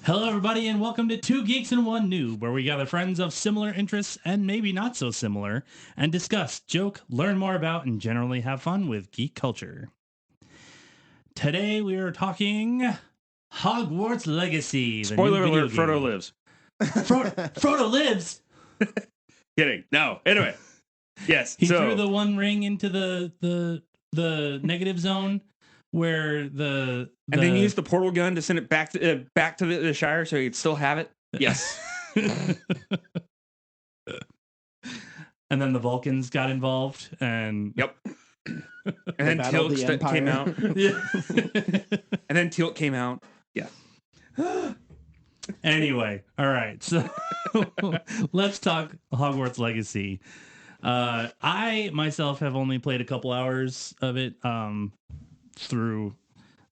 Hello, everybody, and welcome to Two Geeks and One Noob, where we gather friends of similar interests and maybe not so similar and discuss, joke, learn more about, and generally have fun with geek culture. Today, we are talking Hogwarts Legacy. Spoiler alert, Frodo lives. Frodo lives? Kidding. No. Anyway. Yes. He threw the one ring into the negative zone where the and then used the portal gun to send it back to the Shire so he'd still have it. Yes. And then the Vulcans got involved, and yep. And then Tilt came out. Yeah. And then Tilt came out. Yeah. Anyway, all right. So let's talk Hogwarts Legacy. I myself have only played a couple hours of it through.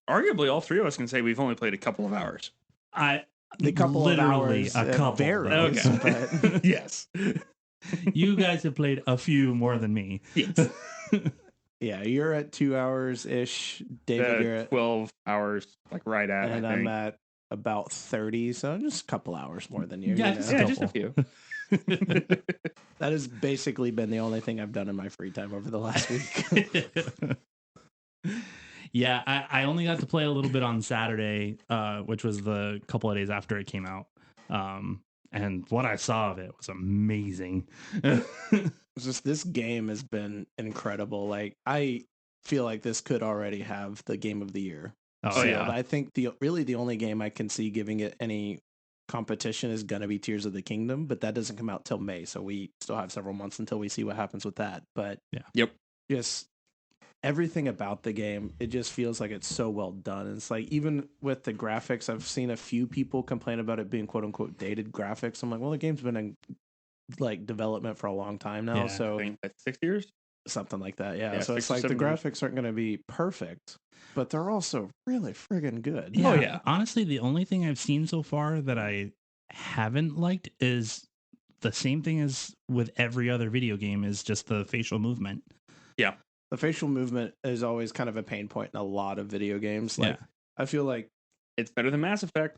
Arguably, all three of us can say we've only played a couple of hours. A couple of hours. Okay. But... yes. You guys have played a few more than me. Yes. Yeah, you're at 2 hours ish. David, you're at 12 hours, like right at. And I'm at about 30, so just a couple hours more than you. Yeah, just a few. That has basically been the only thing I've done in my free time over the last week. Yeah, I only got to play a little bit on Saturday, which was the couple of days after it came out. And what I saw of it was amazing. It's just this game has been incredible. Like, I feel like this could already have the game of the year. Oh, yeah. I think the only game I can see giving it any competition is going to be Tears of the Kingdom, but that doesn't come out till May, so we still have several months until we see what happens with that. But yeah. Yep. Just everything about the game, it just feels like it's so well done. And it's like, even with the graphics, I've seen a few people complain about it being quote unquote dated graphics. I'm like, well, the game's been in like development for a long time now, so I think that's 6 years, something like that. Yeah, so it's 6 or like the 7 years. graphics aren't going to be perfect, but they're also really friggin' good. Yeah. Oh yeah. Honestly, the only thing I've seen so far that I haven't liked is the same thing as with every other video game, is just the facial movement. Yeah. The facial movement is always kind of a pain point in a lot of video games. Like, I feel like it's better than Mass Effect.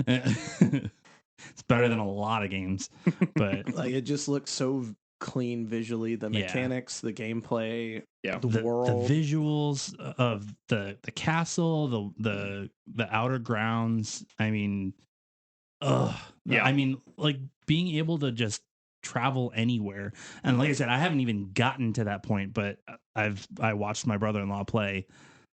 It's better than a lot of games, but like it just looks so clean visually. The mechanics, the gameplay, the world, the visuals of the castle, the outer grounds. I mean, I mean, like being able to just travel anywhere. And like I said, I haven't even gotten to that point, but I watched my brother-in-law play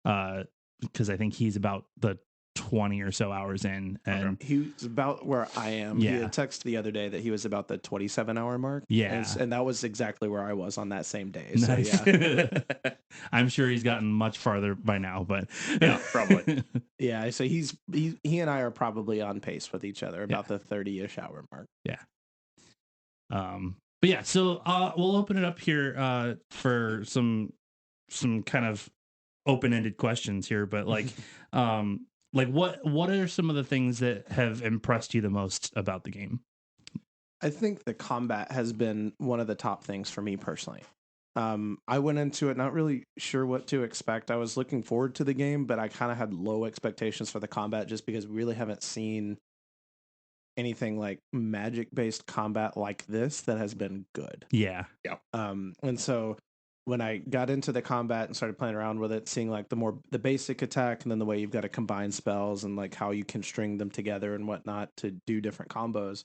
because I think he's about the 20 or so hours in, and he's about where I am. Yeah. He had texted the other day that he was about the 27-hour mark. Yeah. And that was exactly where I was on that same day. Nice. So yeah. I'm sure he's gotten much farther by now, but yeah, probably. Yeah, so he and I are probably on pace with each other about the 30-ish hour mark. Yeah. But yeah, so we'll open it up here for some kind of open-ended questions here, but like what are some of the things that have impressed you the most about the game? I think the combat has been one of the top things for me personally. I went into it not really sure what to expect. I was looking forward to the game, but I kind of had low expectations for the combat just because we really haven't seen anything like magic-based combat like this that has been good. Yeah. And so when I got into the combat and started playing around with it, seeing like the basic attack and then the way you've got to combine spells and like how you can string them together and whatnot to do different combos,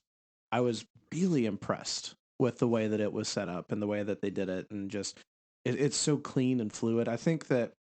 I was really impressed with the way that it was set up and the way that they did it, and just it's so clean and fluid. I think that,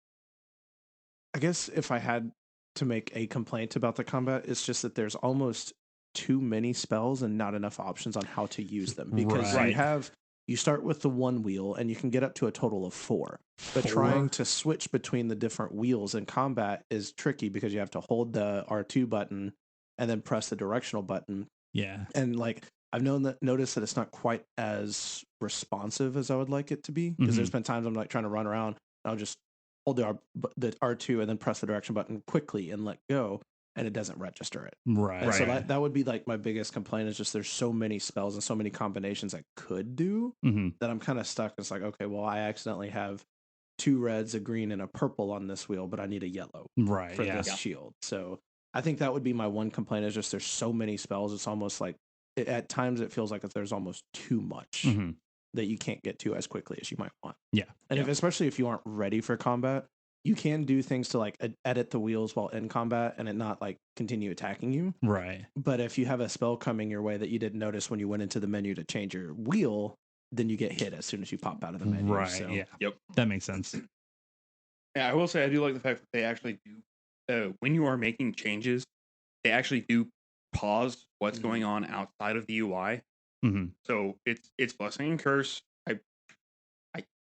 I guess if I had to make a complaint about the combat, it's just that there's almost too many spells and not enough options on how to use them, because you start with the one wheel and you can get up to a total of 4. But trying to switch between the different wheels in combat is tricky because you have to hold the R2 button and then press the directional button. Yeah. And like I've noticed that it's not quite as responsive as I would like it to be, because there's been times I'm like trying to run around and I'll just hold the R2 and then press the direction button quickly and let go, and it doesn't register it. Right. And so that would be like my biggest complaint, is just there's so many spells and so many combinations I could do that I'm kind of stuck. It's like, okay, well, I accidentally have 2 reds, a green, and a purple on this wheel, but I need a yellow for this shield. So I think that would be my one complaint is just there's so many spells. It's almost like at times it feels like there's almost too much that you can't get to as quickly as you might want. Yeah. And especially if you aren't ready for combat, you can do things to like edit the wheels while in combat and it not like continue attacking you. Right. But if you have a spell coming your way that you didn't notice when you went into the menu to change your wheel, then you get hit as soon as you pop out of the menu. Right. So. Yeah. Yep. That makes sense. Yeah, I will say I do like the fact that they actually do, when you are making changes, they actually do pause what's going on outside of the UI. So it's blessing and curse. I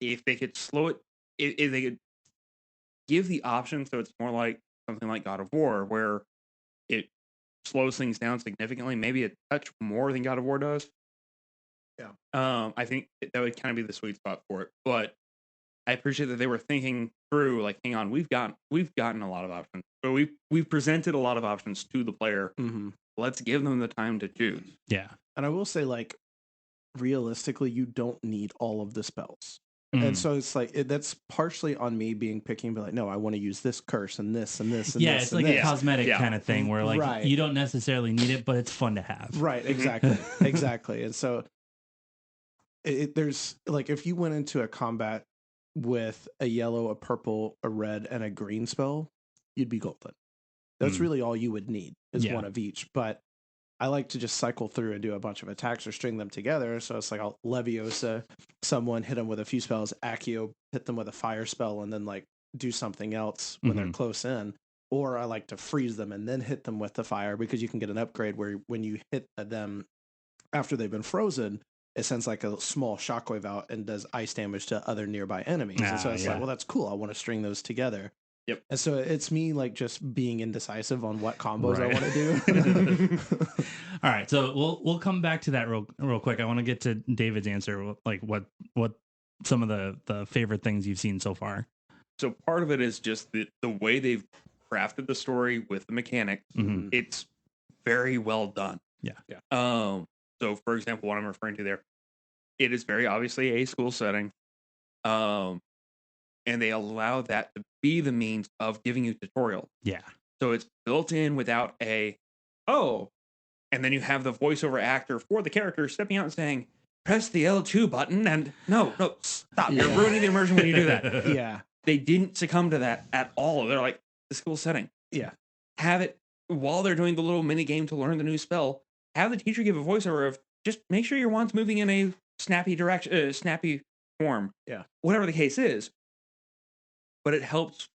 if they could slow it, if they could give the option so it's more like something like God of War, where it slows things down significantly, maybe a touch more than God of War does. Yeah. I think that would kind of be the sweet spot for it. But I appreciate that they were thinking through, like, hang on, we've gotten a lot of options. So we've presented a lot of options to the player. Let's give them the time to choose. Yeah. And I will say, like, realistically, you don't need all of the spells. And so it's like that's partially on me being picky and be like, no, I want to use this curse and this and this and yeah, this. it's like a cosmetic kind of thing where like you don't necessarily need it, but it's fun to have. Right, exactly, exactly. And so there's like if you went into a combat with a yellow, a purple, a red, and a green spell, you'd be golden. That's really all you would need is one of each. But I like to just cycle through and do a bunch of attacks or string them together. So it's like I'll Leviosa someone, hit them with a few spells, Accio, hit them with a fire spell, and then like do something else when they're close in. Or I like to freeze them and then hit them with the fire because you can get an upgrade where when you hit them after they've been frozen, it sends like a small shockwave out and does ice damage to other nearby enemies. And so it's like, well, that's cool. I want to string those together. Yep. And so it's me like just being indecisive on what combos I want to do. All right, so we'll come back to that real quick. I want to get to David's answer, like what some of the favorite things you've seen so far. So part of it is just the way they've crafted the story with the mechanics. It's very well done. Yeah. So for example, what I'm referring to there, it is very obviously a school setting. And they allow that to be the means of giving you tutorial. Yeah. So it's built in without and then you have the voiceover actor for the character stepping out and saying, press the L2 button and no, stop. You're ruining the immersion when you do that. Yeah. They didn't succumb to that at all. They're like, the school setting. Yeah. Have it while they're doing the little mini game to learn the new spell. Have the teacher give a voiceover of just make sure your wand's moving in a snappy direction, snappy form. Yeah. Whatever the case is. But it helps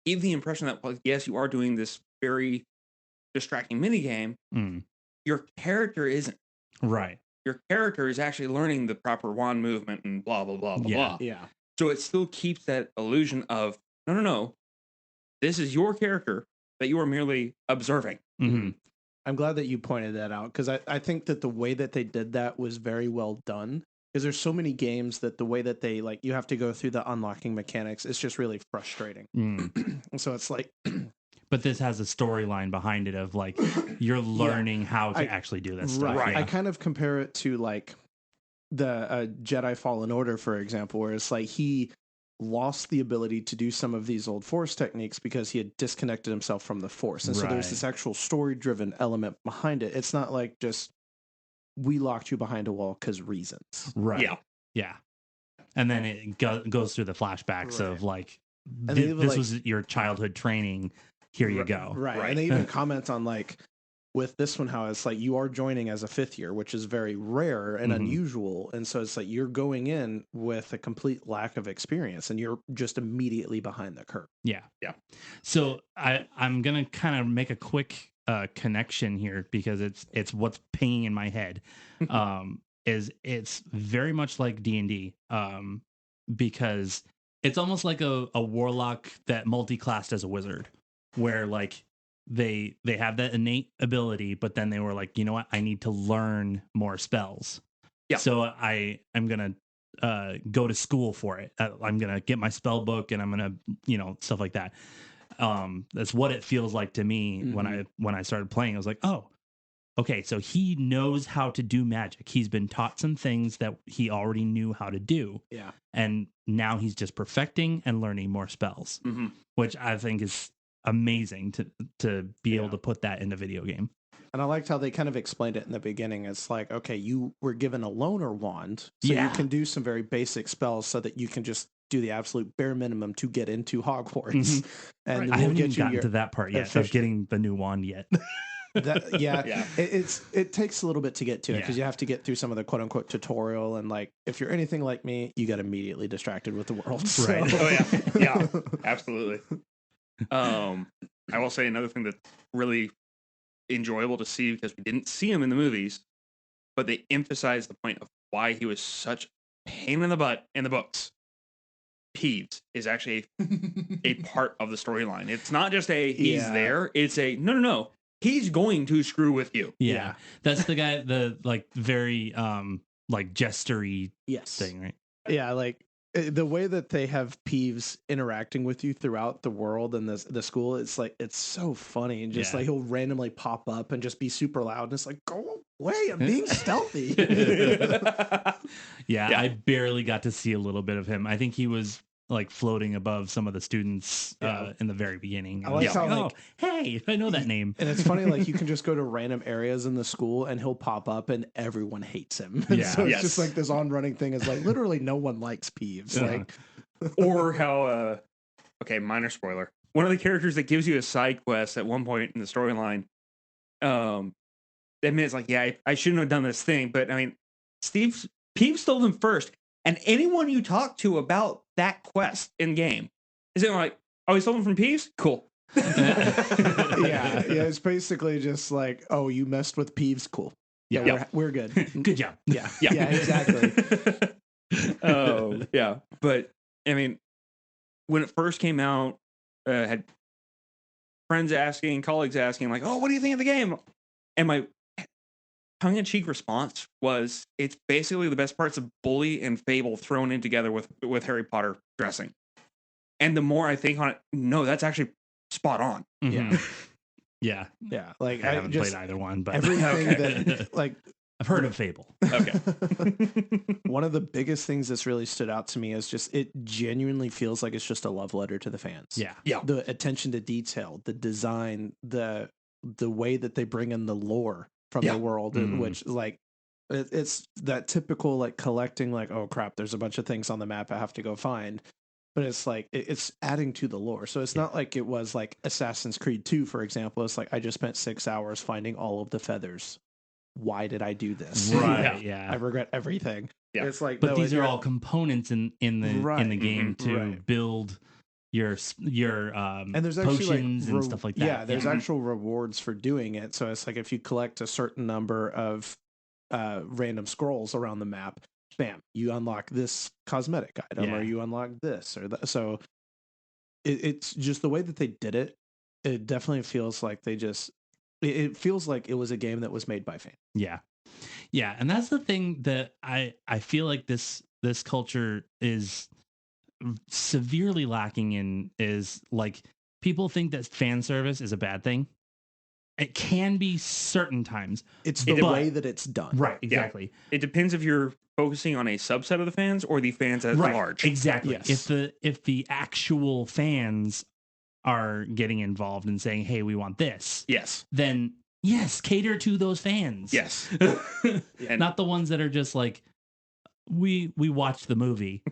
give the impression that, well, yes, you are doing this very distracting minigame. Your character isn't. Right. Your character is actually learning the proper wand movement and blah, blah, blah, blah, blah. Yeah. So it still keeps that illusion of, no. This is your character that you are merely observing. I'm glad that you pointed that out because I think that the way that they did that was very well done. Because there's so many games that the way that they like you have to go through the unlocking mechanics, it's just really frustrating. So it's like, but this has a storyline behind it of like you're learning how to actually do this stuff. Right. Yeah. I kind of compare it to like the Jedi Fallen Order, for example, where it's like he lost the ability to do some of these old Force techniques because he had disconnected himself from the Force, and so there's this actual story-driven element behind it. It's not like just we locked you behind a wall because reasons. Right. Yeah. And then it goes through the flashbacks of like, this was your childhood training. Here you go. Right. And they even comment on like, with this one, how it's like you are joining as a fifth year, which is very rare and unusual. And so it's like you're going in with a complete lack of experience and you're just immediately behind the curve. Yeah. So I'm going to kind of make a quick connection here because it's what's pinging in my head. Is it's very much like D&D because it's almost like a warlock that multi-classed as a wizard where like they have that innate ability, but then they were like, you know what, I need to learn more spells. Yeah. So I'm going to go to school for it. I'm going to get my spell book and I'm going to, stuff like that. That's what it feels like to me when I started playing. I was like, oh, okay, so he knows how to do magic. He's been taught some things that he already knew how to do. Yeah. And now he's just perfecting and learning more spells, which I think is amazing to be able to put that in a video game. And I liked how they kind of explained it in the beginning. It's like, okay, you were given a loner wand, so you can do some very basic spells so that you can just do the absolute bare minimum to get into Hogwarts. And I haven't even gotten to that part yet of getting the new wand yet. It takes a little bit to get to it because you have to get through some of the quote unquote tutorial, and like if you're anything like me, you get immediately distracted with the world. So. Right. Oh yeah, absolutely. I will say another thing that's really enjoyable to see, because we didn't see him in the movies, but they emphasized the point of why he was such a pain in the butt in the books. Peeves is actually a part of the storyline. It's not just he's there. It's no. He's going to screw with you. Yeah. That's the guy, the like very like jestery thing, right? Yeah, like the way that they have Peeves interacting with you throughout the world and the school, it's like it's so funny, and just like he'll randomly pop up and just be super loud, and it's like, go away, I'm being stealthy. I barely got to see a little bit of him. I think he was like floating above some of the students in the very beginning. I like how like, hey, I know that name. And it's funny, like you can just go to random areas in the school and he'll pop up and everyone hates him. And so it's just like this on running thing is like literally no one likes Peeves. Like or how minor spoiler. One of the characters that gives you a side quest at one point in the storyline, admits like, I shouldn't have done this thing, but I mean Peeves stole them first. And anyone you talk to about that quest in game is it like, oh, he stole them from Peeves? Cool. It's basically just like, oh, you messed with Peeves? Cool. We're good. Good job. Yeah, exactly. But I mean, when it first came out, had friends asking, colleagues asking, like, oh, what do you think of the game? And my tongue-in-cheek response was, it's basically the best parts of Bully and Fable thrown in together with Harry Potter dressing. And the more I think on it, no, that's actually spot on. Mm-hmm. Yeah. Like I haven't played either one, but everything that like I've heard of Fable. Okay. One of the biggest things that's really stood out to me is just it genuinely feels like it's just a love letter to the fans. Yeah. The attention to detail, the design, the way that they bring in the lore from the world, which like it's that typical like collecting, like, oh crap, there's a bunch of things on the map I have to go find. But it's like it's adding to the lore. So it's not like it was like Assassin's Creed 2, for example. It's like I just spent 6 hours finding all of the feathers. Why did I do this? Right. I regret everything. Yeah. It's like, but these are all components in the game to build your and there's potions actually and stuff like that. Yeah, there's actual rewards for doing it. So it's like if you collect a certain number of random scrolls around the map, bam, you unlock this cosmetic item, or you unlock this or that. So it's just the way that they did it. It definitely feels like it feels like it was a game that was made by fans. Yeah. And that's the thing that I feel like this culture is severely lacking in, is like people think that fan service is a bad thing. It can be certain times. It's the way that it's done. Right, exactly. Yeah. It depends if you're focusing on a subset of the fans or the fans at large. Exactly. Yes. If the actual fans are getting involved and saying, hey, we want this. Yes. Then yes, cater to those fans. Yes. Not the ones that are just like, we watched the movie.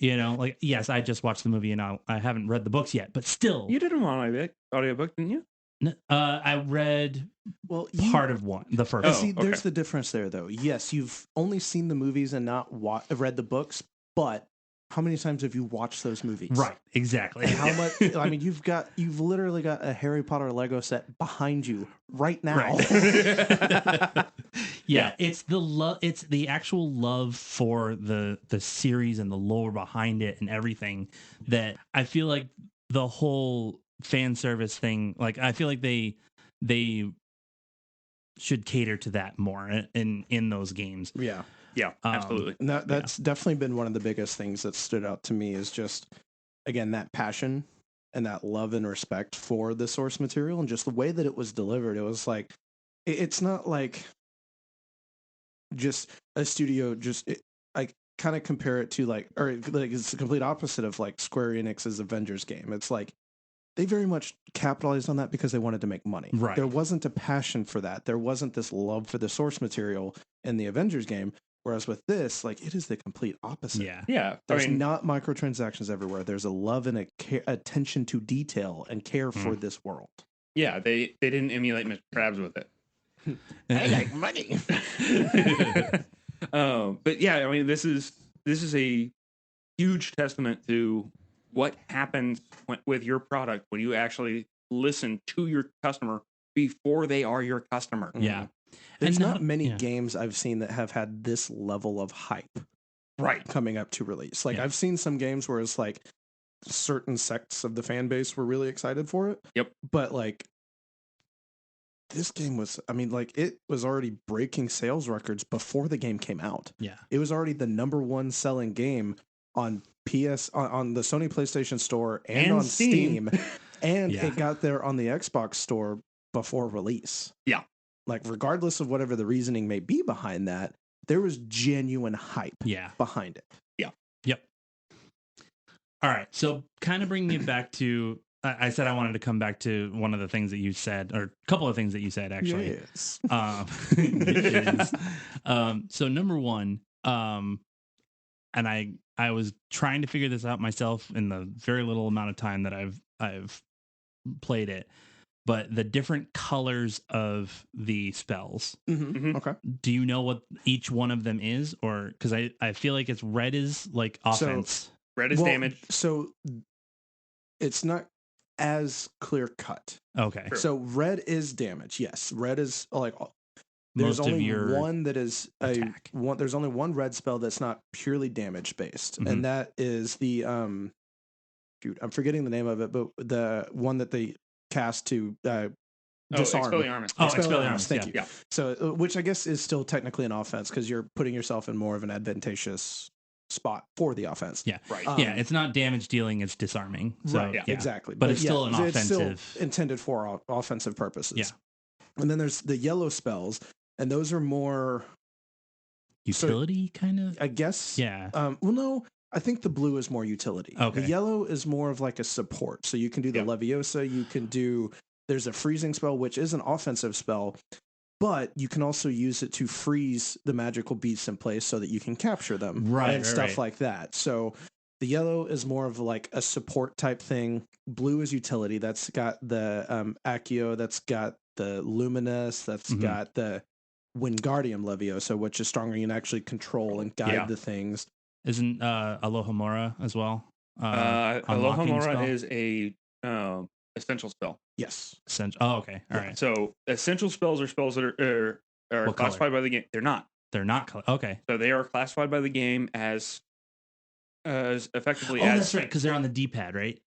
Like, yes, I just watched the movie and I haven't read the books yet, but still. You did an audiobook, didn't you? I read part of one, the first. There's the difference there, though. Yes, you've only seen the movies and not read the books, but how many times have you watched those movies? Right, exactly. And how much? I mean, you've literally got a Harry Potter Lego set behind you right now. Right. It's the actual love for the series and the lore behind it and everything that I feel like the whole fan service thing, like I feel like they should cater to that more in those games. Yeah, absolutely. That's definitely been one of the biggest things that stood out to me, is just, again, that passion and that love and respect for the source material and just the way that it was delivered. It was like, it's not like just a studio, I kind of compare it to it's the complete opposite of like Square Enix's Avengers game. It's like, they very much capitalized on that because they wanted to make money. Right. There wasn't a passion for that. There wasn't this love for the source material in the Avengers game. Whereas with this, like, it is the complete opposite. Yeah. Yeah. There's not microtransactions everywhere. There's a love and attention to detail and care for this world. Yeah, they didn't emulate Mr. Krabs with it. I like money. But yeah, I mean, this is a huge testament to what happens with your product when you actually listen to your customer before they are your customer. Yeah. There's not many games I've seen that have had this level of hype coming up to release. Like, I've seen some games where it's like certain sects of the fan base were really excited for it. Yep. But like, this game was, I mean, like, it was already breaking sales records before the game came out. Yeah. It was already the #1 selling game on on the Sony PlayStation Store and on Steam. And it got there on the Xbox Store before release. Yeah. Like, regardless of whatever the reasoning may be behind that, there was genuine hype behind it. Yeah. Yep. All right. So kind of bringing it back to, I said I wanted to come back to one of the things that you said, or a couple of things that you said, actually. Yes. So number one, and I was trying to figure this out myself in the very little amount of time that I've played it, but the different colors of the spells. Okay. Do you know what each one of them is? Or because I feel like it's red is like offense. Red is damage. So it's not as clear cut. Okay. Sure. So red is damage. Yes. Red is like, there's Most of only your one that is attack. There's only one red spell that's not purely damage based, and that is the shoot, I'm forgetting the name of it, but the one that they cast to disarm. Expelliarmus. Expelliarmus. Thank you. Yeah. So, which I guess is still technically an offense because you're putting yourself in more of an advantageous spot for the offense. Yeah. Right. Yeah. It's not damage dealing; it's disarming. So, right. Yeah. Exactly. But it's still an it's offensive, still intended for offensive purposes. Yeah. And then there's the yellow spells, and those are more utility kind of. I guess. Yeah. Well, no. I think the blue is more utility. Okay. The yellow is more of like a support. So you can do the Leviosa. You can do. There's a freezing spell, which is an offensive spell, but you can also use it to freeze the magical beasts in place so that you can capture them, and stuff like that. So the yellow is more of like a support type thing. Blue is utility. That's got the Accio. That's got the Luminous. That's got the Wingardium Leviosa, which is stronger. You can actually control and guide the things. Isn't Alohomora as well? Alohomora is a essential spell. Yes. Essential. Oh, okay. All right. So essential spells are spells that are classified by the game. They're not. They're not. Okay. So they are classified by the game as effectively. Oh, that's right, because they're on the D-pad, right?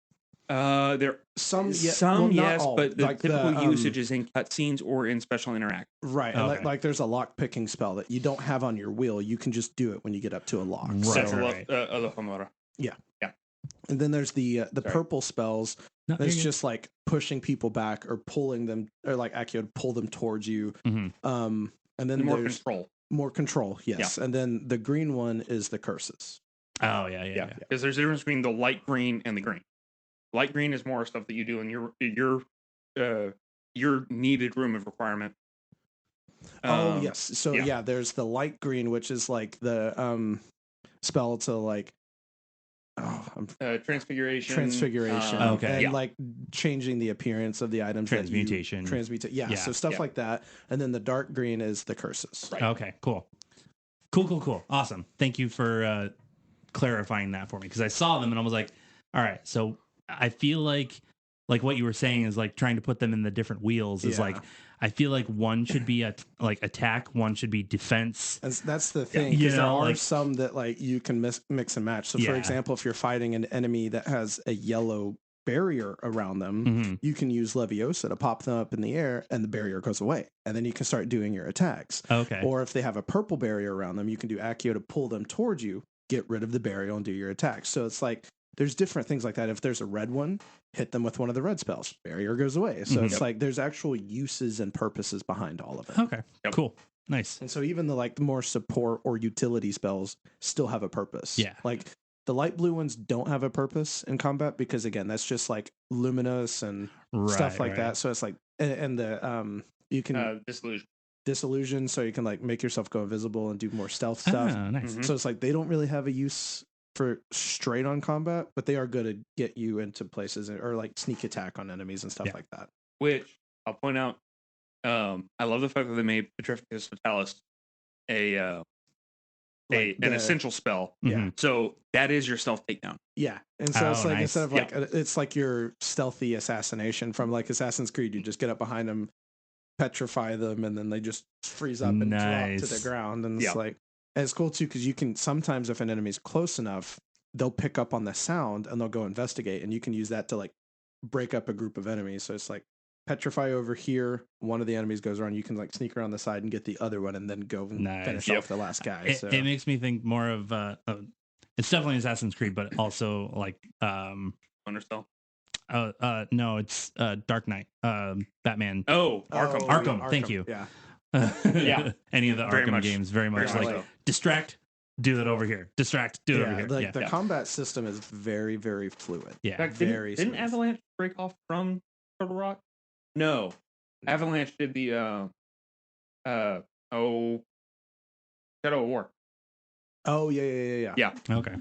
There yes, but the like typical usage is in cutscenes or in special interact. Right, Okay. like there's a lock picking spell that you don't have on your wheel. You can just do it when you get up to a lock. Right. That's Right. Alohomora. Yeah, yeah. And then there's the purple spells. No, that's just like pushing people back or pulling them, or like Accio to pull them towards you. And then more there's control. More control, yes. Yeah. And then the green one is the curses. Oh yeah. Because there's a difference between the light green and the green. Light green is more stuff that you do in your needed room of requirement. Yes. So there's the light green, which is like the spell to like transfiguration. Okay. And like changing the appearance of the items. Transmutation. So stuff like that. And then the dark green is the curses. Right. Okay. Cool. Awesome. Thank you for clarifying that for me, because I saw them and I was like, all right, so I feel like what you were saying is like trying to put them in the different wheels is like, I feel like one should be like attack, one should be defense. That's the thing. Because there are some that like you can mix and match. So for example, if you're fighting an enemy that has a yellow barrier around them, you can use Leviosa to pop them up in the air and the barrier goes away. And then you can start doing your attacks. Okay. Or if they have a purple barrier around them, you can do Accio to pull them towards you, get rid of the barrier and do your attacks. So it's like, there's different things like that. If there's a red one, hit them with one of the red spells. Barrier goes away. So it's like there's actual uses and purposes behind all of it. Okay. Yep. Cool. Nice. And so even the more support or utility spells still have a purpose. Yeah. Like The light blue ones don't have a purpose in combat because again, that's just like luminous and stuff like that. So it's like, and the you can disillusion, so you can like make yourself go invisible and do more stealth stuff. Nice. So it's like they don't really have a use for straight on combat, but they are good at get you into places or like sneak attack on enemies and stuff like that. Which I'll point out, I love the fact that they made Petrificus Fatalis an essential spell. Yeah. So that is your stealth takedown. Yeah. And so it's like instead of like it's like your stealthy assassination from like Assassin's Creed. You just get up behind them, petrify them, and then they just freeze up and drop to the ground. And it's like, and it's cool too because you can sometimes, if an enemy's close enough, they'll pick up on the sound and they'll go investigate, and you can use that to like break up a group of enemies. So it's like petrify over here, one of the enemies goes around, you can like sneak around the side and get the other one and then go and finish off the last guy. It makes me think more of it's definitely Assassin's Creed, but also like Underspell. No, it's Dark Knight, Batman. Arkham. Thank you. Yeah. Any of the Arkham games, very much like so. Distract, do that over here. Distract, do it over here. Like the combat system is very, very fluid. Yeah. In fact, very didn't Avalanche break off from Turtle Rock? No. Avalanche did the Shadow of War. Oh yeah. Yeah. Okay.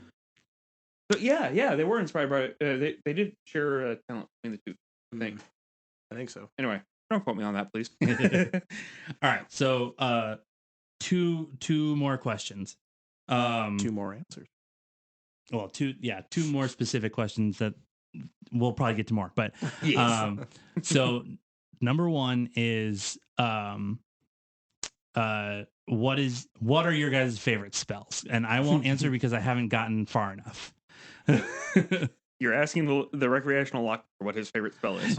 So yeah, they were inspired by they did share talent between the two. I think so. Anyway, don't quote me on that, please. All right. So two more questions. Two more answers. Well, two more specific questions that we'll probably get to more. But so number one is what are your guys' favorite spells? And I won't answer because I haven't gotten far enough. You're asking the recreational lock for what his favorite spell is.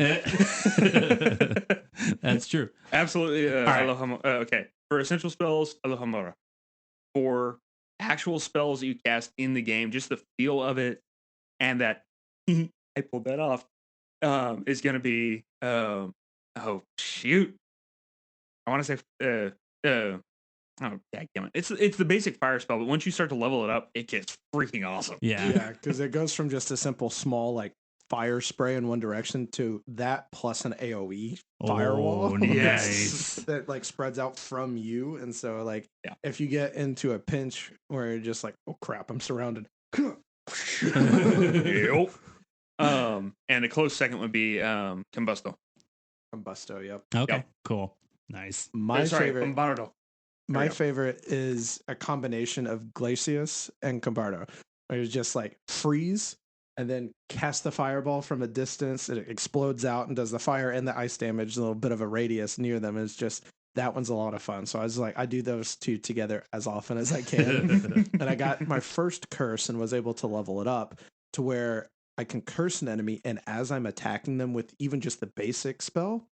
That's true. Absolutely. Okay. For essential spells, Alohomora. For actual spells that you cast in the game, just the feel of it, and that I pulled that off, is going to be oh shoot, I want to say oh dadgummit. It's the basic fire spell, but once you start to level it up, it gets freaking awesome. Yeah, because it goes from just a simple small like fire spray in one direction to that plus an AoE firewall. Nice. That like spreads out from you, and so like if you get into a pinch where you're just like, oh crap, I'm surrounded. Yep. And a close second would be Combusto. Combusto, yep. Okay, cool. Nice. My favorite. Combardo. My favorite is a combination of Glacius and Combardo. Where it's just like freeze and then cast the fireball from a distance. It explodes out and does the fire and the ice damage, a little bit of a radius near them. It's just, that one's a lot of fun. So I was like, I do those two together as often as I can. And I got my first curse and was able to level it up to where I can curse an enemy, and as I'm attacking them with even just the basic spell,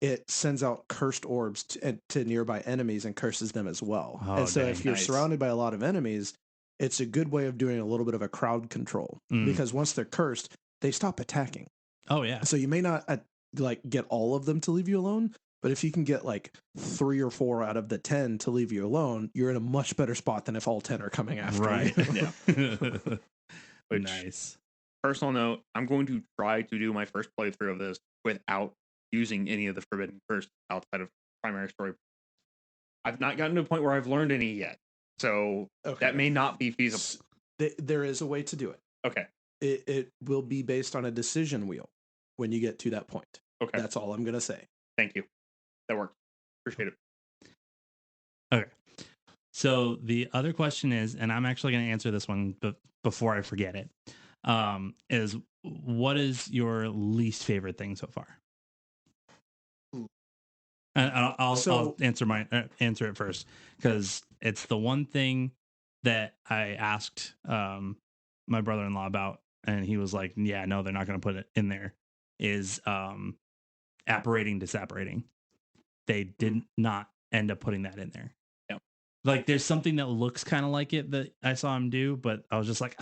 it sends out cursed orbs to nearby enemies and curses them as well. And so if you're surrounded by a lot of enemies, it's a good way of doing a little bit of a crowd control, because once they're cursed, they stop attacking. Oh yeah. So you may not like get all of them to leave you alone, but if you can get like 3 or 4 out of the 10 to leave you alone, you're in a much better spot than if all 10 are coming after you. Nice. Personal note, I'm going to try to do my first playthrough of this without using any of the forbidden curse outside of primary story. I've not gotten to a point where I've learned any yet, so that may not be feasible. There is a way to do it. Okay. It will be based on a decision wheel when you get to that point. Okay. That's all I'm going to say. Thank you. That works. Appreciate it. Okay. So the other question is, and I'm actually going to answer this one before I forget it, is what is your least favorite thing so far? And I'll answer it first, because it's the one thing that I asked my brother-in-law about, and he was like, "Yeah, no, they're not going to put it in there." Is apparating, disapparating. They did not end up putting that in there. Yeah, like there's something that looks kind of like it that I saw him do, but I was just like,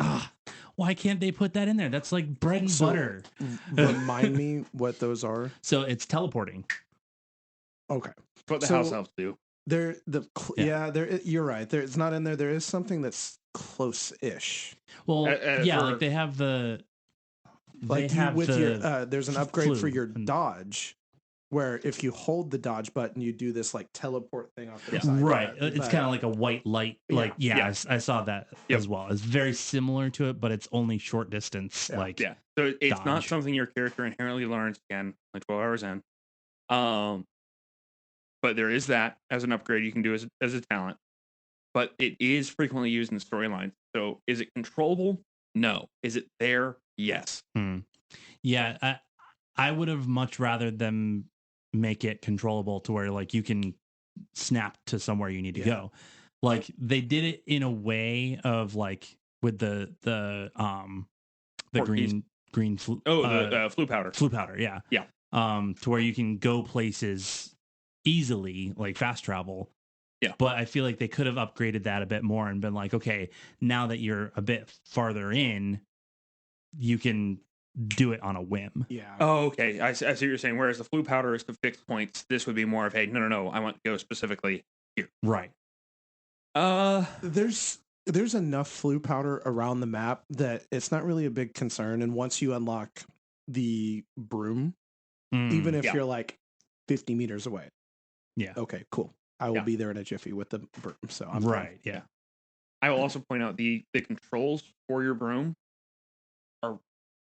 why can't they put that in there? That's like bread and butter. Remind me what those are. So it's teleporting. Okay. What the house elves do. You're right. It's not in there. There is something that's close-ish. Well, like they have the there's an upgrade for your and dodge, where if you hold the dodge button, you do this like teleport thing off the side. Right. It's kind of like a white light. I saw that as well. It's very similar to it, but it's only short distance. So it's dodge. Not something your character inherently learns again, like 12 hours in. But there is that as an upgrade you can do as a talent. But it is frequently used in the storyline. So is it controllable? No. Is it there? Yes. Yeah, I would have much rather them make it controllable to where like you can snap to somewhere you need to go. Like they did it in a way of like with the green flu powder. Flu powder, yeah. To where you can go places easily, like fast travel. Yeah. But I feel like they could have upgraded that a bit more and been like, okay, now that you're a bit farther in, you can do it on a whim. Yeah. Oh, okay. I see what you're saying. Whereas the flu powder is to fixed points, this would be more of, hey, no, I want to go specifically here. Right. There's enough flu powder around the map that it's not really a big concern. And once you unlock the broom, even if you're like 50 meters away. Yeah. Okay, cool. I will be there in a jiffy with the broom. So I'm right. fine. Yeah. I will also point out the controls for your broom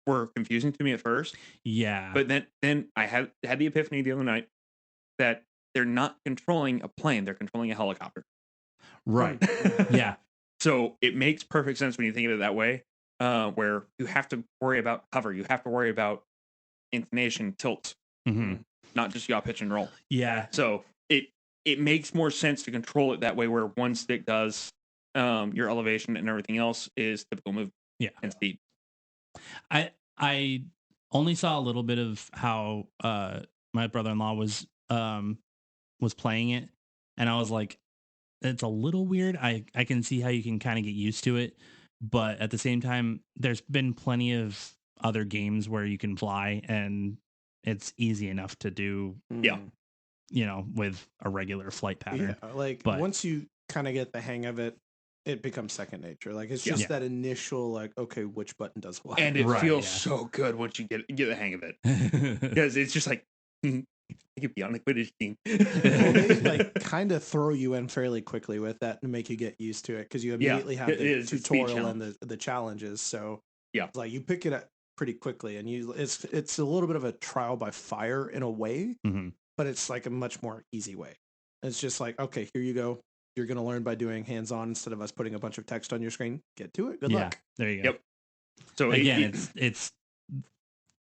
were confusing to me at first. Yeah. But then I had the epiphany the other night that they're not controlling a plane, they're controlling a helicopter. Right. Yeah. So it makes perfect sense when you think of it that way, where you have to worry about hover, you have to worry about inclination, tilt, not just yaw, pitch, and roll. Yeah. So it makes more sense to control it that way, where one stick does your elevation and everything else is typical move and speed. I only saw a little bit of how my brother-in-law was playing it, and I was like, it's a little weird. I can see how you can kind of get used to it, but at the same time, there's been plenty of other games where you can fly and it's easy enough to do. Yeah. With a regular flight pattern. Yeah, but once you kind of get the hang of it, it becomes second nature. Like it's just that initial, like, okay, which button does what, and it feels so good once you get the hang of it, because it's just like you could be on the Quidditch team. Well, they like kind of throw you in fairly quickly with that to make you get used to it, because you immediately have the tutorial and the challenges. So it's like you pick it up pretty quickly, and it's a little bit of a trial by fire in a way. But it's like a much more easy way. It's just like, okay, here you go. You're going to learn by doing hands-on instead of us putting a bunch of text on your screen. Get to it. Good luck. There you go. Yep. So again,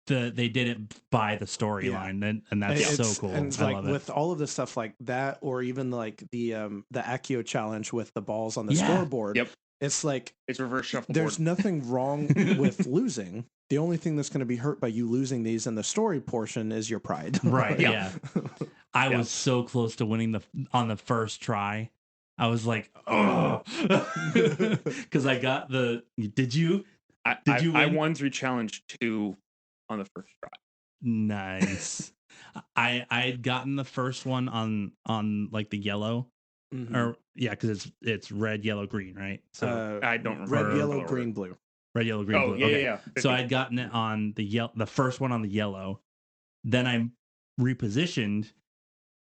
they did it by the storyline, and that's so cool. And it's I like love it. with all of the stuff like that, or even like the Accio challenge with the balls on the scoreboard. Yep. It's like it's reverse shuffleboard. There's nothing wrong with losing. The only thing that's going to be hurt by you losing these in the story portion is your pride. Right. Yeah. I was so close to winning on the first try. I was like, oh, because I got did you win? I won through challenge 2 on the first try. Nice. I had gotten the first one on like the yellow. Or because it's red, yellow, green, right? So I don't remember. Red, yellow, green, blue. Red, yellow, green, blue. Yeah. So I'd gotten it on the first one on the yellow. Then I repositioned,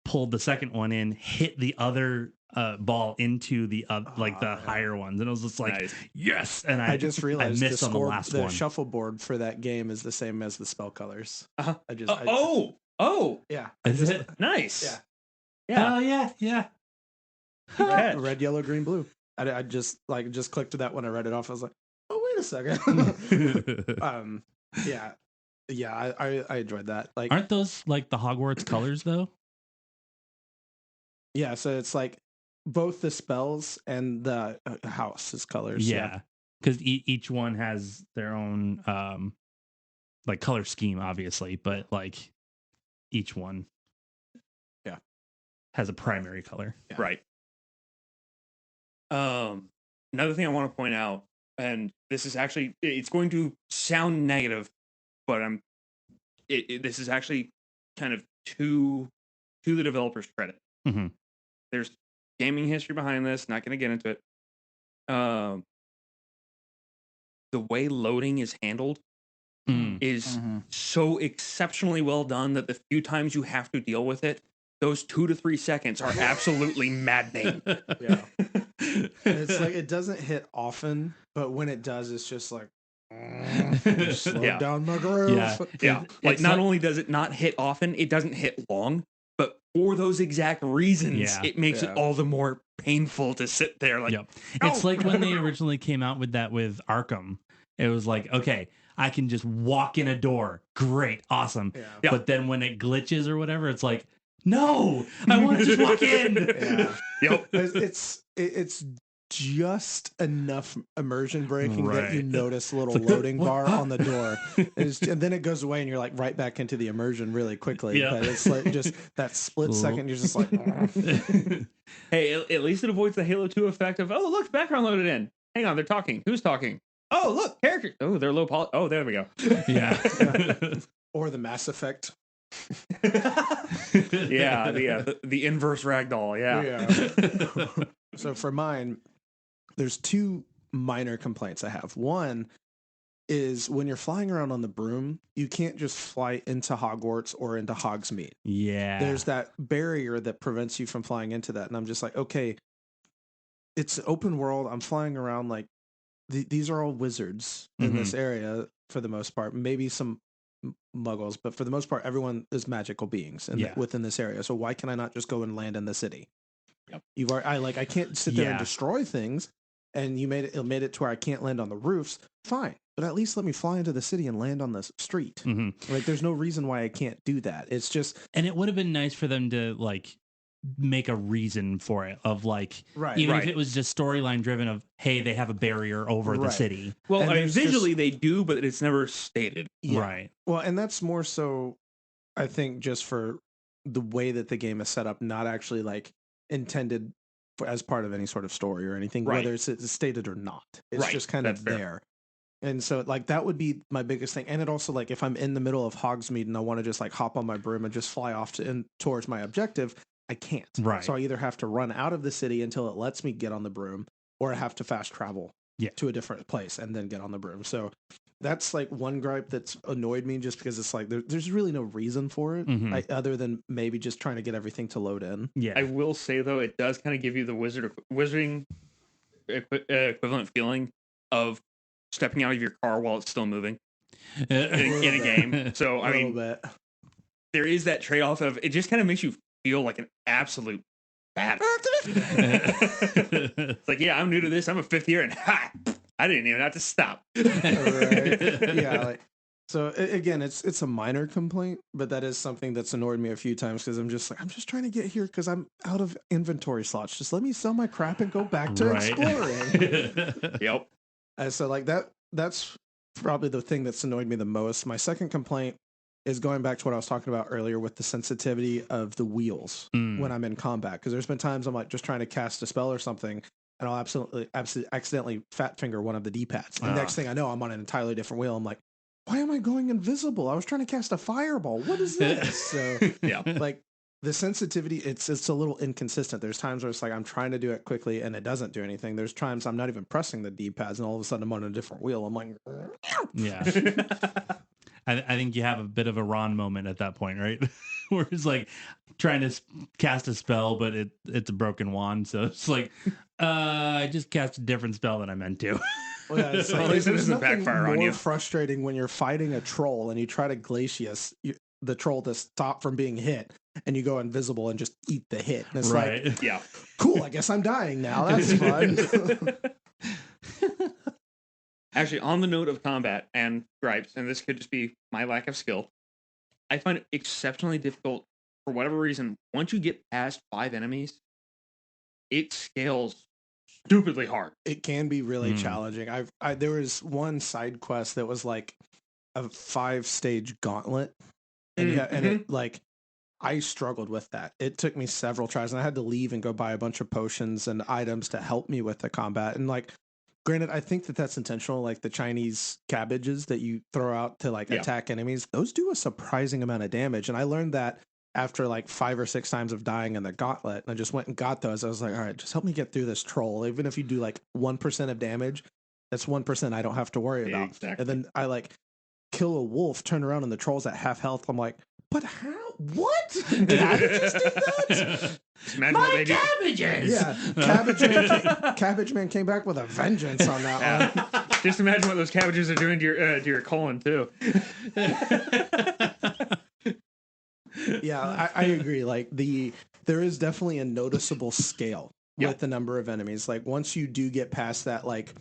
pulled the second one in, hit the other ball into the higher ones, and it was just like yes. And I just realized I missed on the last one. The shuffleboard for that game is the same as the spell colors. Yeah. Is it nice? Yeah. Yeah. Red, yellow, green, blue. I just clicked to that when I read it off. I was like, oh, wait a second. I enjoyed that. Like, aren't those like the Hogwarts colors though? Yeah, so it's like both the spells and the house's colors. Yeah, because each one has their own like color scheme, obviously, but like each one, has a primary color. Right. Another thing I want to point out, and this is actually, it's going to sound negative, but this is actually kind of to the developer's credit. there's gaming history behind this. Not going to get into it. The way loading is handled is so exceptionally well done that the few times you have to deal with it, those 2 to 3 seconds are absolutely maddening. Yeah. It's like it doesn't hit often, but when it does, it's just like slow down my groove. Yeah. Like not only does it not hit often, it doesn't hit long, but for those exact reasons, it makes it all the more painful to sit there. Like, it's like when they originally came out with that with Arkham. It was like, okay, I can just walk in a door. Great, awesome. Yeah. But then when it glitches or whatever, it's like, no, I want to just walk in. Yep. It's just enough immersion breaking that you notice a little loading bar on the door. And then it goes away and you're like right back into the immersion really quickly. But it's like just that split second, you're just like, hey, at least it avoids the Halo 2 effect of, oh, look, background loaded in. Hang on, they're talking. Who's talking? Oh, look, characters. Oh, they're low poly. Oh, there we go. Yeah. Or the Mass Effect. The inverse ragdoll. Yeah. So for mine, there's 2 minor complaints I have. One is when you're flying around on the broom, you can't just fly into Hogwarts or into Hogsmeade. Yeah. There's that barrier that prevents you from flying into that. And I'm just like, okay, it's an open world. I'm flying around like these are all wizards in this area for the most part. Maybe some muggles, but for the most part, everyone is magical beings within this area. So why can I not just go and land in the city? Yep. I can't sit there and destroy things. And you made it to where I can't land on the roofs. Fine, but at least let me fly into the city and land on the street. Like, there's no reason why I can't do that. It's just, and it would have been nice for them to like make a reason for it of like, even if it was just storyline driven of, hey, they have a barrier over the city. Well, I mean, visually they do, but it's never stated. Yeah. Right. Well, and that's more so, I think, just for the way that the game is set up, not actually like intended as part of any sort of story or anything, whether it's stated or not. It's just kind of there. And so like that would be my biggest thing. And it also, like, if I'm in the middle of Hogsmeade and I want to just like hop on my broom and just fly off towards my objective, I can't. Right. So I either have to run out of the city until it lets me get on the broom, or I have to fast travel to a different place and then get on the broom. So that's like one gripe that's annoyed me, just because it's like there's really no reason for it, other than maybe just trying to get everything to load in. Yeah. I will say though, it does kind of give you the wizarding equivalent feeling of stepping out of your car while it's still moving in a game. So I mean, there is that trade-off of it. Just kind of makes you feel like an absolute bad. It's like, yeah, I'm new to this. I'm a 5th year, and I didn't even have to stop. Yeah. Like, so again, it's a minor complaint, but that is something that's annoyed me a few times, because I'm just trying to get here because I'm out of inventory slots. Just let me sell my crap and go back to exploring. Yep. So like that's probably the thing that's annoyed me the most. My second complaint is going back to what I was talking about earlier with the sensitivity of the wheels when I'm in combat. Because there's been times I'm like just trying to cast a spell or something, and I'll absolutely accidentally fat finger one of the D-pads. And next thing I know, I'm on an entirely different wheel. I'm like, why am I going invisible? I was trying to cast a fireball. What is this? So like the sensitivity, it's a little inconsistent. There's times where it's like I'm trying to do it quickly and it doesn't do anything. There's times I'm not even pressing the D-pads and all of a sudden I'm on a different wheel. I'm like, yeah. I think you have a bit of a Ron moment at that point, right? Where it's like trying to cast a spell, but it's a broken wand. So it's like, I just cast a different spell than I meant to. Well, yeah, it's like, at least it doesn't backfire on you. Frustrating when you're fighting a troll and you try to glacius the troll to stop from being hit, and you go invisible and just eat the hit. And it's like, yeah, cool. I guess I'm dying now. That's fun. Actually, on the note of combat and gripes, and this could just be my lack of skill, I find it exceptionally difficult for whatever reason. Once you get past 5 enemies, it scales stupidly hard. It can be really challenging. There was one side quest that was like a 5-stage gauntlet, and it like I struggled with that. It took me several tries, and I had to leave and go buy a bunch of potions and items to help me with the combat. And like, granted, I think that's intentional. Like the Chinese cabbages that you throw out to like attack enemies, those do a surprising amount of damage. And I learned that after like 5 or 6 times of dying in the gauntlet, and I just went and got those. I was like, all right, just help me get through this troll. Even if you do like 1% of damage, that's 1% I don't have to worry about. Exactly. And then I like kill a wolf, turn around, and the troll's at half health. I'm like, but how? What? How did you just do that? My cabbages! Yeah, Cabbage Man came back with a vengeance on that one. Just imagine what those cabbages are doing to your colon too. Yeah, I agree. Like there is definitely a noticeable scale with the number of enemies. Like once you do get past that, like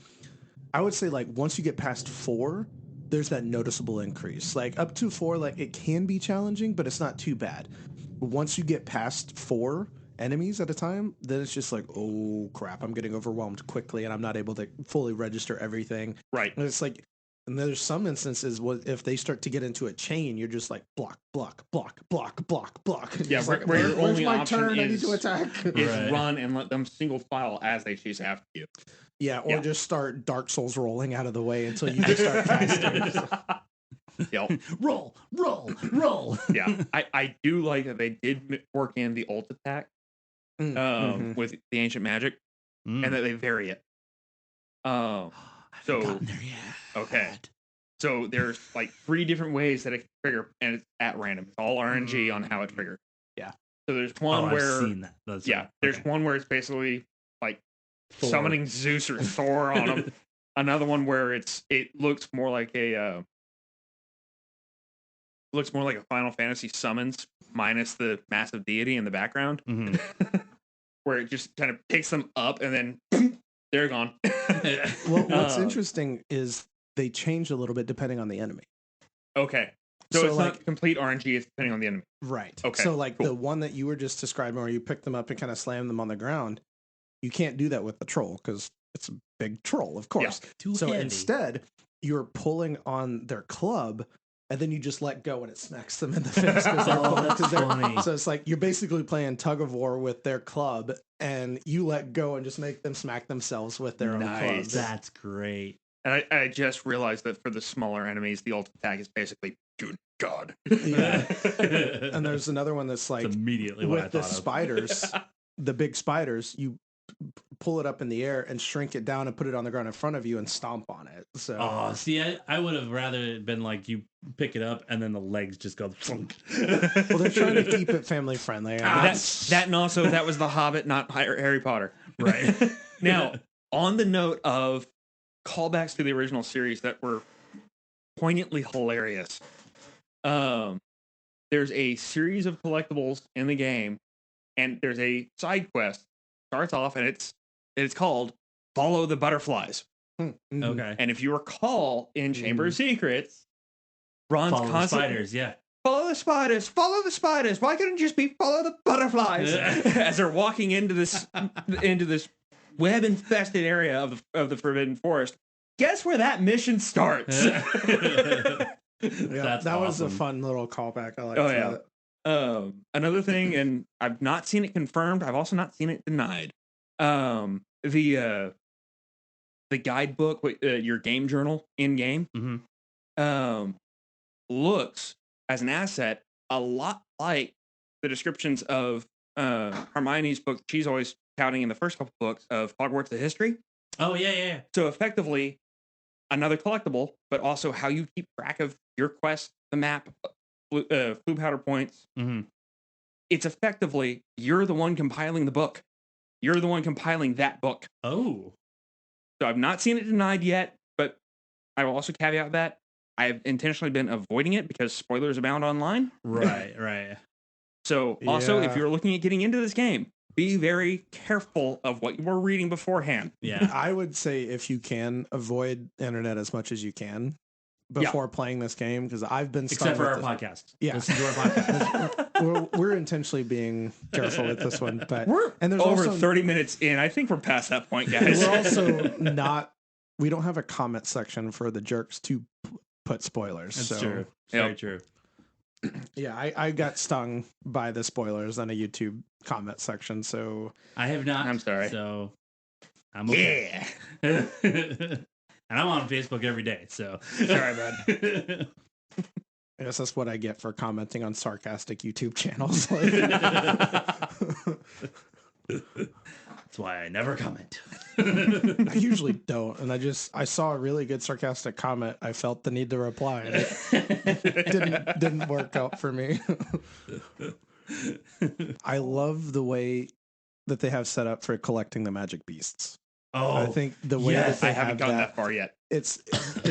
I would say like once you get past 4, there's that noticeable increase. Like up to 4, like it can be challenging, but it's not too bad. Once you get past 4 enemies at a time, then it's just like, oh crap, I'm getting overwhelmed quickly and I'm not able to fully register everything. Right. And it's like, and there's some instances if they start to get into a chain, you're just like block. Yeah, where your only my option turn? I need is to attack. Is run and let them single file as they chase after you. Yeah, or just start Dark Souls rolling out of the way until you just start casting. Yep. Roll. Yeah, I do like that they did work in the ult attack with the ancient magic, and that they vary it. So there yet. Okay, so there's like 3 different ways that it can trigger, and it's at random. It's all RNG on how it triggers. Yeah. So there's one where I've seen that. There's one where it's basically like Thor. Summoning Zeus or Thor on him. Another one where it looks more like a Final Fantasy summons minus the massive deity in the background, where it just kind of picks them up and then they're gone. Well, what's interesting is they change a little bit depending on the enemy. Okay. So it's like, not complete RNG, it's depending on the enemy. Right. Okay. So like the one that you were just describing where you pick them up and kind of slam them on the ground, you can't do that with the troll because it's a big troll, of course. Yeah, so heavy. Instead, you're pulling on their club and then you just let go and it smacks them in the face. That's funny. So it's like you're basically playing tug of war with their club and you let go and just make them smack themselves with their own clubs. That's great. And I just realized that for the smaller enemies, the ult attack is basically good God. Yeah. And there's another one that's like immediately with the spiders, the big spiders, you pull it up in the air and shrink it down and put it on the ground in front of you and stomp on it. So see, I would have rather been like you pick it up and then the legs just go thunk. Well, they're trying to keep it family friendly. That and also that was The Hobbit, not Harry Potter. Right. Now, on the note of callbacks to the original series that were poignantly hilarious, there's a series of collectibles in the game, and there's a side quest. Starts off and it's called Follow the Butterflies. Okay. And if you recall in Chamber of Secrets, Ron's follow constantly the spiders, yeah. Follow the spiders. Why couldn't it just be follow the butterflies? As they're walking into this web infested area of the Forbidden Forest. Guess where that mission starts? That awesome. Was a fun little callback. I like that. Another thing, and I've not seen it confirmed. I've also not seen it denied. The guidebook, your game journal in game, looks as an asset a lot like the descriptions of Hermione's book. She's always touting in the first couple books of Hogwarts: The History. Oh yeah. So effectively, another collectible, but also how you keep track of your quest, the map. Floo powder points. It's effectively you're the one compiling the book. You're the one compiling that book. Oh, so I've not seen it denied yet, but I will also caveat that I've intentionally been avoiding it because spoilers abound online. Right. So also, if you're looking at getting into this game, be very careful of what you are reading beforehand. Yeah, I would say if you can avoid internet as much as you can before playing this game, because I've been except for our podcast. Yeah, listen to our podcast. we're intentionally being careful with this one, but there's over 30 minutes in. I think we're past that point, guys. We're also not. We don't have a comment section for the jerks to put spoilers. That's so. True. Very true. Yeah, I got stung by the spoilers on a YouTube comment section, so I have not. I'm sorry. So I'm okay. Yeah. And I'm on Facebook every day, so sorry, bud. I guess that's what I get for commenting on sarcastic YouTube channels. That's why I never comment. I usually don't, and I saw a really good sarcastic comment. I felt the need to reply, and it didn't work out for me. I love the way that they have set up for collecting the magic beasts. Oh, I think the way that they I haven't gotten that far yet. It's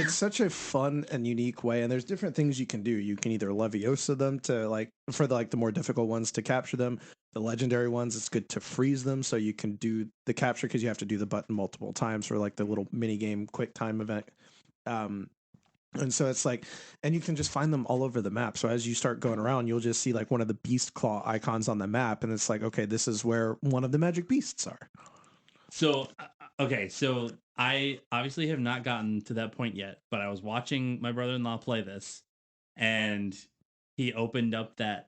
such a fun and unique way, and there's different things you can do. You can either Leviosa them to for the more difficult ones to capture them. The legendary ones, it's good to freeze them, so you can do the capture because you have to do the button multiple times for like the little mini game quick time event. And so it's and you can just find them all over the map. So as you start going around, you'll just see like one of the beast claw icons on the map, and it's like, okay, this is where one of the magic beasts are. So, okay, so I obviously have not gotten to that point yet, but I was watching my brother-in-law play this, and he opened up that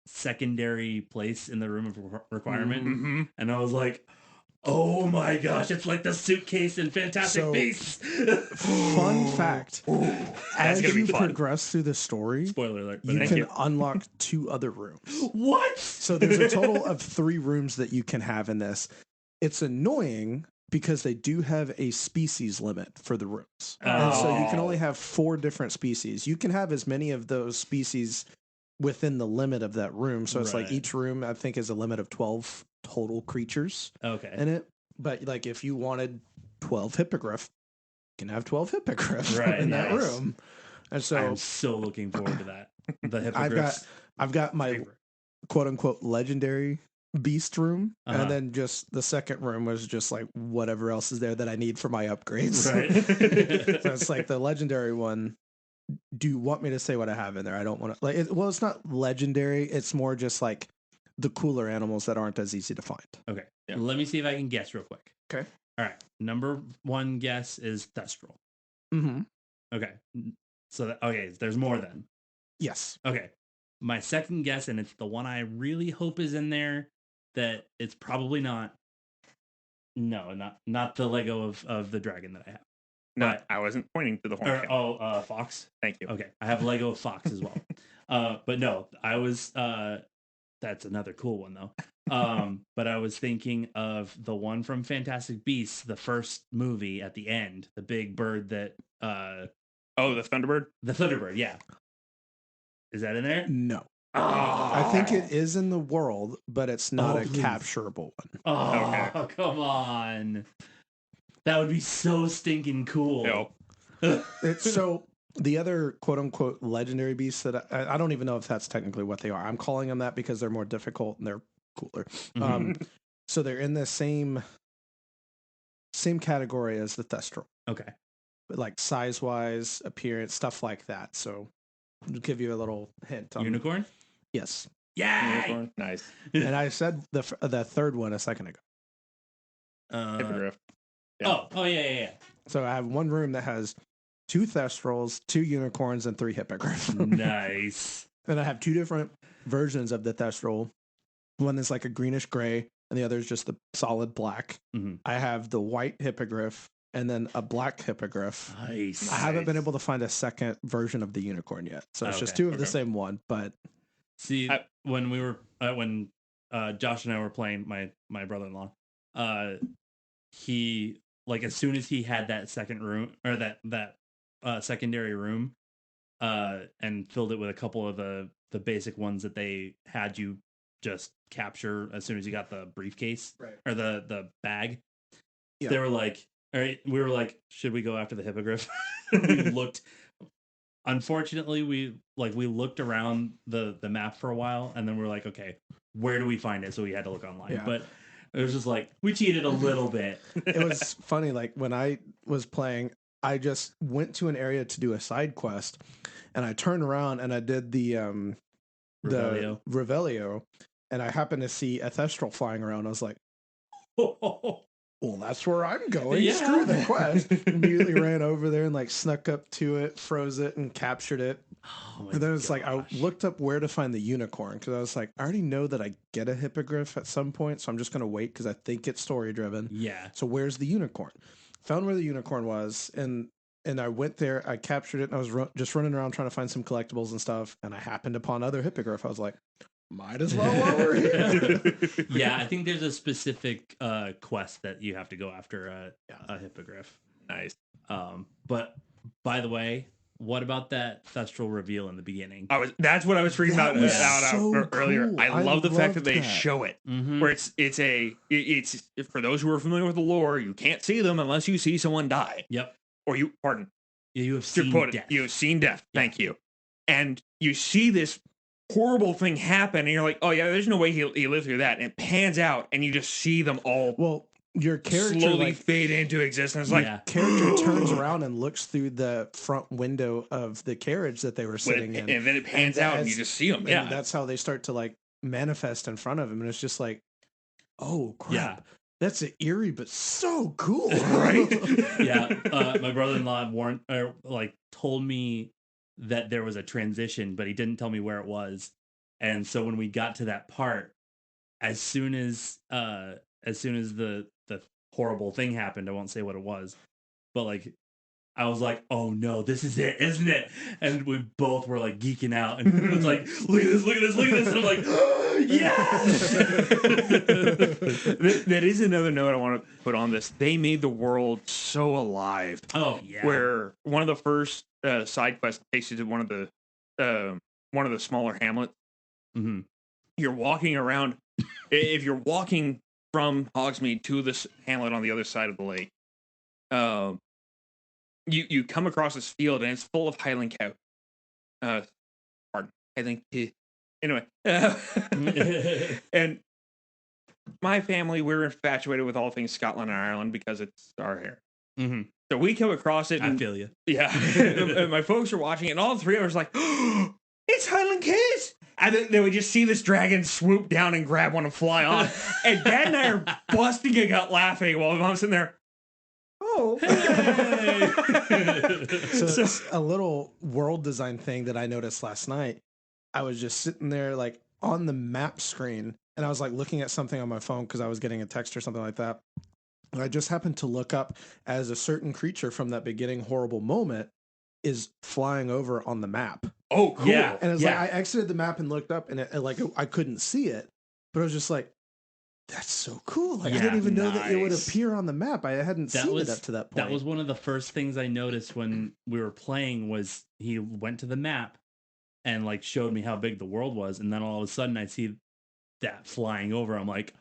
secondary place in the room of requirement, and I was like, oh my gosh, it's like the suitcase in Fantastic Beasts. Fun fact, as you progress through the story, spoiler alert, you can unlock 2 other rooms. What? So there's a total of 3 rooms that you can have in this. It's annoying because they do have a species limit for the rooms. And so you can only have 4 different species. You can have as many of those species within the limit of that room. So it's like each room, I think, is a limit of 12 total creatures in it. But like if you wanted 12 hippogriff, you can have 12 hippogriff in that room. And so I'm so looking forward to that. The hippogriffs. I've got my quote unquote legendary beast room, and then just the second room was just like whatever else is there that I need for my upgrades. So it's like the legendary one. Do you want me to say what I have in there? I don't want to it's not legendary. It's more just like the cooler animals that aren't as easy to find. Okay. Yeah. Let me see if I can guess real quick. Okay. All right. Number 1 guess is Thestral. Okay. So, there's more then. Yes. Okay. My second guess, and it's the one I really hope is in there, that it's probably not. No, not the Lego of the dragon that I have. No, but I wasn't pointing to the horn. Fox. Thank you. Okay, I have Lego Fox as well. But no, I was. That's another cool one though. But I was thinking of the one from Fantastic Beasts, the first movie at the end, the big bird that. The Thunderbird. The Thunderbird, yeah. Is that in there? No. I think it is in the world, but it's not a capturable one. Oh, come on. That would be so stinking cool. It's so the other quote unquote legendary beasts that I don't even know if that's technically what they are. I'm calling them that because they're more difficult and they're cooler. So they're in the same category as the Thestral. Okay. But like size wise, appearance, stuff like that. So I'll give you a little hint. Unicorn? Yes. Yeah. Unicorn. Nice. And I said the third one a second ago. Hippogriff. Yeah. Yeah. So I have one room that has 2 Thestrals, 2 unicorns, and 3 hippogriffs. Nice. And I have 2 different versions of the Thestral. One is like a greenish gray, and the other is just the solid black. I have the white hippogriff and then a black hippogriff. Nice. I haven't been able to find a second version of the unicorn yet. So it's just 2 of the same one. But see, when we were when Josh and I were playing, my brother-in-law, he as soon as he had that second room or that secondary room, and filled it with a couple of the basic ones that they had you just capture as soon as you got the briefcase or the bag. Yeah. They were like, all right, we were like, should we go after the hippogriff? We looked. Unfortunately, we looked around the map for a while, and then we were like, okay, where do we find it? So we had to look online. Yeah. But it was just like we cheated a little bit. It was funny. Like when I was playing, I just went to an area to do a side quest, and I turned around and I did the Revelio, and I happened to see a Thestral flying around. I was like, well, that's where I'm going. Yeah. Screw the quest. Immediately ran over there and snuck up to it, froze it, and captured it. Oh, and then it's I looked up where to find the unicorn because I was like, I already know that I get a hippogriff at some point, so I'm just gonna wait because I think it's story driven. Yeah. So where's the unicorn? Found where the unicorn was, and and I went there, I captured it, and I was just running around trying to find some collectibles and stuff, and I happened upon other hippogriff. I was like, might as well while we're here. Yeah, I think there's a specific quest that you have to go after a hippogriff. Nice. But by the way, what about that Thestral reveal in the beginning? That's what I was freaking out so earlier. cool. I love the fact that they show it, Mm-hmm. where it's for those who are familiar with the lore, you can't see them unless you see someone die. Yep. Or you have seen death. You have seen death. Yeah. Thank you. And you see this horrible thing happen, and you're like, oh yeah, there's no way he lived through that. And it pans out, and you just see them all. Well, your character slowly fade into existence. Character turns around and looks through the front window of the carriage that they were sitting in, and then it pans out, and you just see them. Yeah, that's how they start to like manifest in front of him, and it's just like, oh crap. Yeah. That's eerie, but so cool, right? Yeah, my brother-in-law told me that there was a transition, but he didn't tell me where it was. And so when we got to that part, as soon as the horrible thing happened, I won't say what it was, but like I was like, oh no, this is it, isn't it? And we both were like geeking out, and it was like, look at this, and I'm like, oh, yes. That is another note I want to put on this. They made the world so alive. Oh yeah. Where one of the first side quests takes you to one of the smaller hamlets. Mm-hmm. You're walking around. If you're walking from Hogsmeade to this hamlet on the other side of the lake, you come across this field, and it's full of Highland cow. Highland. Anyway, and my family, we're infatuated with all things Scotland and Ireland because it's our hair. Mm-hmm. So we come across it. I feel you. Yeah, and my folks were watching it, and all three of us were like, oh, it's Highland Kids. And then would just see this dragon swoop down and grab one and fly off. And Dad and I are busting a gut laughing while Mom's sitting there. Oh, hey. So a little world design thing that I noticed last night. I was just sitting there like on the map screen, and I was like looking at something on my phone because I was getting a text or something like that. And I just happened to look up as a certain creature from that beginning horrible moment is flying over on the map. Oh, cool. Yeah. And it's like I exited the map and looked up, and I couldn't see it, but I was just like, that's so cool. Like I didn't even know that it would appear on the map. I hadn't seen it up to that point. That was one of the first things I noticed when we were playing was he went to the map and like showed me how big the world was, and then all of a sudden I see that flying over. I'm like,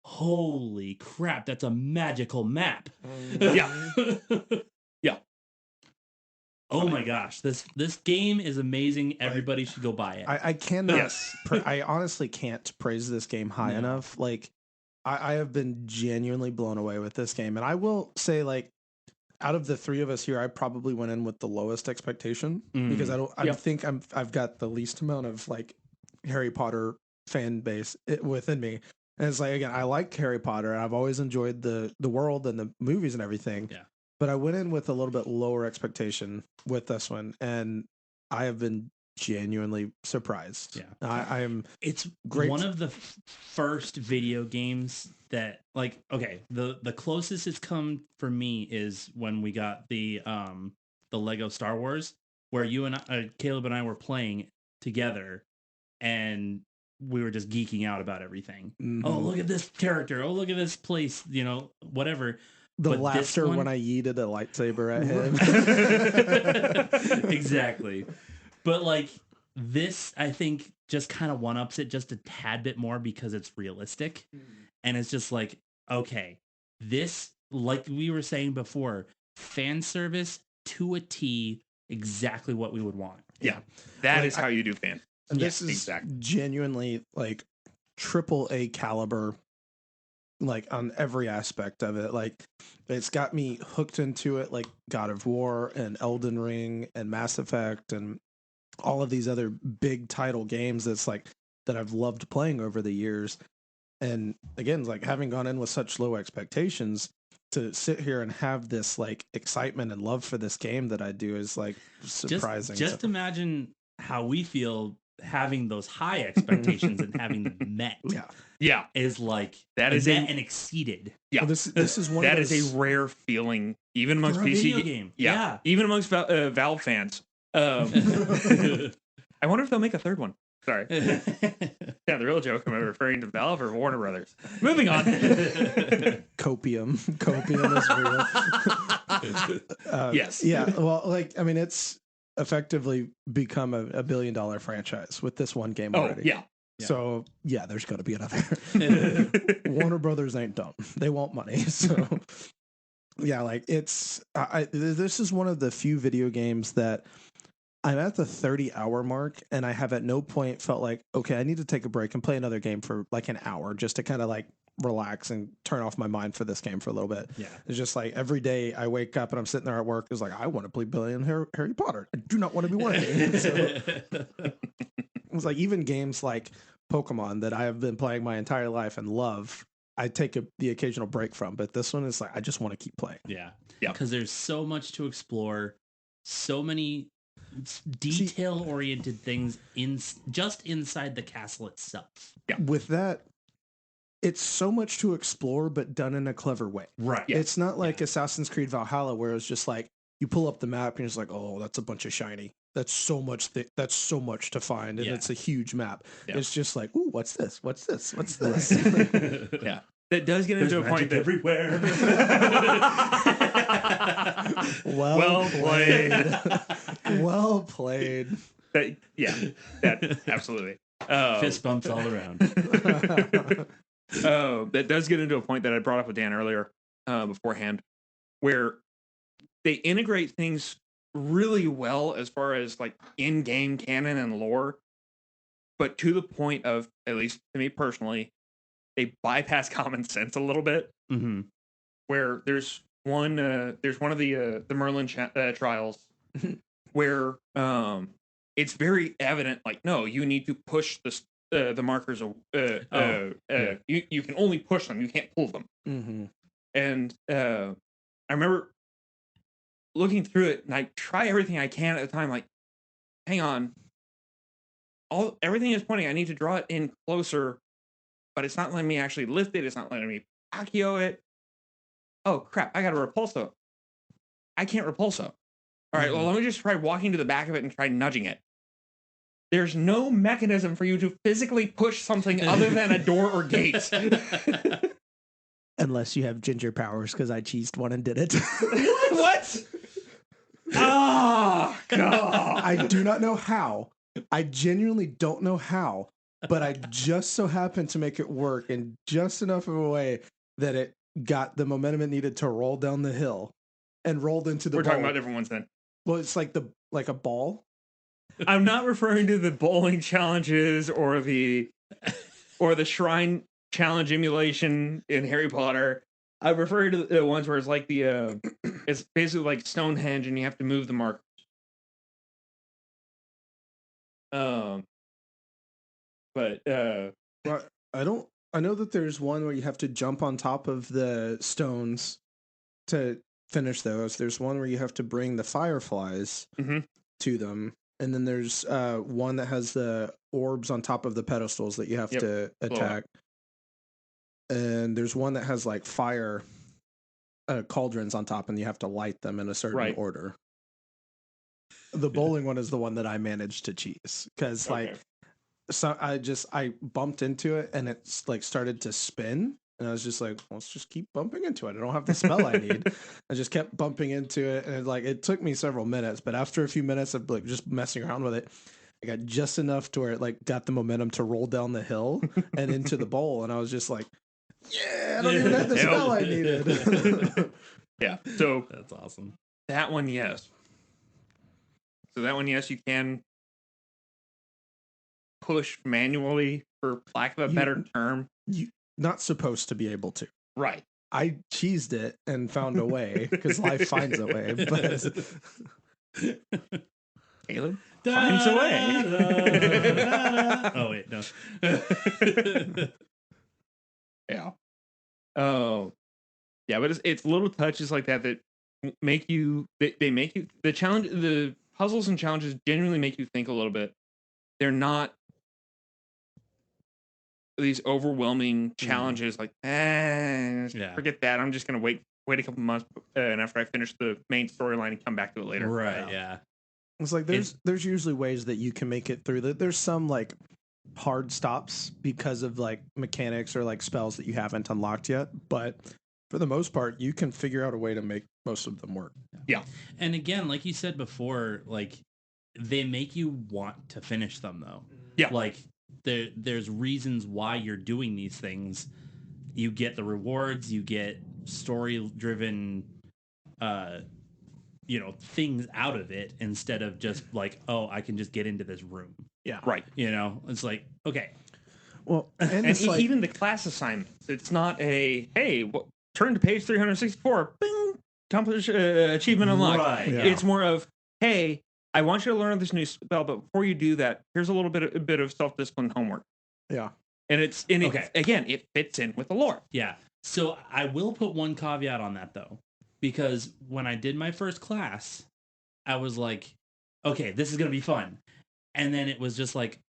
holy crap, that's a magical map. Yeah. Yeah. Oh my gosh, this game is amazing. Everybody should go buy it. I cannot. I honestly can't praise this game high enough. Like, I have been genuinely blown away with this game, and I will say, like, out of the three of us here, I probably went in with the lowest expectation because I think I've got the least amount of like Harry Potter fan base within me. And it's like, again, I like Harry Potter, and I've always enjoyed the world and the movies and everything. Yeah. But I went in with a little bit lower expectation with this one, and I have been genuinely surprised. Yeah, I am. It's great. One of the first video games that, like, okay, the closest it's come for me is when we got the Lego Star Wars, where you and Caleb and I were playing together, and we were just geeking out about everything. Mm-hmm. Oh, look at this character! Oh, look at this place! You know, whatever. The laughter when I yeeted a lightsaber at him. Exactly. But like this, I think just kind of one-ups it just a tad bit more because it's realistic. And it's just like, okay, this, like we were saying before, fan service to a T, exactly what we would want. Yeah. That is how you do fan. And this is genuinely like AAA caliber, like on every aspect of it. Like it's got me hooked into it, like God of War and Elden Ring and Mass Effect and all of these other big title games that's like that I've loved playing over the years. And again, like having gone in with such low expectations, to sit here and have this like excitement and love for this game that I do is like surprising. Just imagine how we feel having those high expectations and having them met. Yeah, is like that is met and exceeded. Yeah, well, this is one that of those... is a rare feeling, even amongst for a PC video game. Yeah. even amongst Valve fans. I wonder if they'll make a third one. Sorry. Yeah, the real joke. Am I referring to Valve or Warner Brothers? Moving on. Copium is real. Yes. Yeah. Well, like, I mean, it's effectively become a $1 billion franchise with this one game already. Yeah. So yeah, there's got to be another. Warner Brothers ain't dumb; they want money. So yeah, like it's. This is one of the few video games that I'm at the 30-hour mark, and I have at no point felt like, okay, I need to take a break and play another game for like an hour just to kind of like relax and turn off my mind for this game for a little bit. Yeah, it's just like every day I wake up and I'm sitting there at work. It's like, I want to play Billy and Harry Potter. I do not want to be working. So, it's like even games like Pokemon that I have been playing my entire life and love, I take the occasional break from, but this one is like, I just want to keep playing. Yeah. Because there's so much to explore, so many detail-oriented things just inside the castle itself. Yeah. With that, it's so much to explore, but done in a clever way. Right. Yeah. It's not like Assassin's Creed Valhalla, where it's just like you pull up the map and it's like, oh, that's a bunch of shiny. That's so much. That's so much to find, and it's a huge map. Yeah. It's just like, ooh, what's this? What's this? What's this? Yeah, that does get into a point that everywhere. well played. Well played. That absolutely. Fist bumps all around. That does get into a point that I brought up with Dan earlier, beforehand, where they integrate things really well as far as like in-game canon and lore, but to the point of, at least to me personally, they bypass common sense a little bit. Mm-hmm. Where there's one of the Merlin trials where it's very evident, like, no, you need to push the markers. You can only push them, you can't pull them. Mm-hmm. And I remember looking through it, and I try everything I can at the time, like, hang on, everything is pointing, I need to draw it in closer, but it's not letting me actually lift it, it's not letting me Accio it. Oh crap, I got a repulso. I can't repulso. All right, well, let me just try walking to the back of it and try nudging it. There's no mechanism for you to physically push something other than a door or gate. Unless you have ginger powers, because I cheesed one and did it. What? Oh, God. I do not know how. I genuinely don't know how, but I just so happened to make it work in just enough of a way that it got the momentum it needed to roll down the hill and rolled into the We're bowl. talking about different ones then. Well, it's like a ball. I'm not referring to the bowling challenges or the shrine challenge emulation in Harry Potter. I refer to the ones where it's like it's basically like Stonehenge and you have to move the markers. Well, I know that there's one where you have to jump on top of the stones to finish those. There's one where you have to bring the fireflies to them. And then there's one that has the orbs on top of the pedestals that you have to attack. And there's one that has like fire cauldrons on top, and you have to light them in a certain order. The bowling one is the one that I managed to cheese because so I bumped into it and it's like started to spin, and I was just like, let's just keep bumping into it. I don't have the spell I need. I just kept bumping into it, and it took me several minutes, but after a few minutes of like just messing around with it, I got just enough to where it like got the momentum to roll down the hill and into the bowl, and I was just like, yeah, I don't even have the spell I needed. Yeah, so that's awesome. That one, yes. So that one, yes, you can push manually, for lack of a better term. You're not supposed to be able to. Right. I cheesed it and found a way, because life finds a way. But Caleb finds a way. Oh, wait, no. Yeah. Oh. Yeah, but it's little touches like that make you, they make you, the puzzles and challenges genuinely make you think a little bit. they're not these overwhelming challenges like, forget that. I'm just going to wait a couple months and after I finish the main storyline and come back to it later. Right, yeah. It's like there's usually ways that you can make it through. There's some like hard stops because of like mechanics or like spells that you haven't unlocked yet, but for the most part, you can figure out a way to make most of them work. Yeah. And again, like you said before, like they make you want to finish them though. Yeah. Like there's reasons why you're doing these things. You get the rewards, you get story driven things out of it instead of just like, oh, I can just get into this room. Yeah. Right. It's like, okay. Well, and even the class assignments, it's not a, hey, turn to page 364, bing, accomplish achievement unlocked. Right. Yeah. It's more of, hey, I want you to learn this new spell, but before you do that, here's a bit of self-discipline homework. Yeah. And it fits in with the lore. Yeah. So I will put one caveat on that though, because when I did my first class, I was like, okay, this is going to be fun. And then it was just like,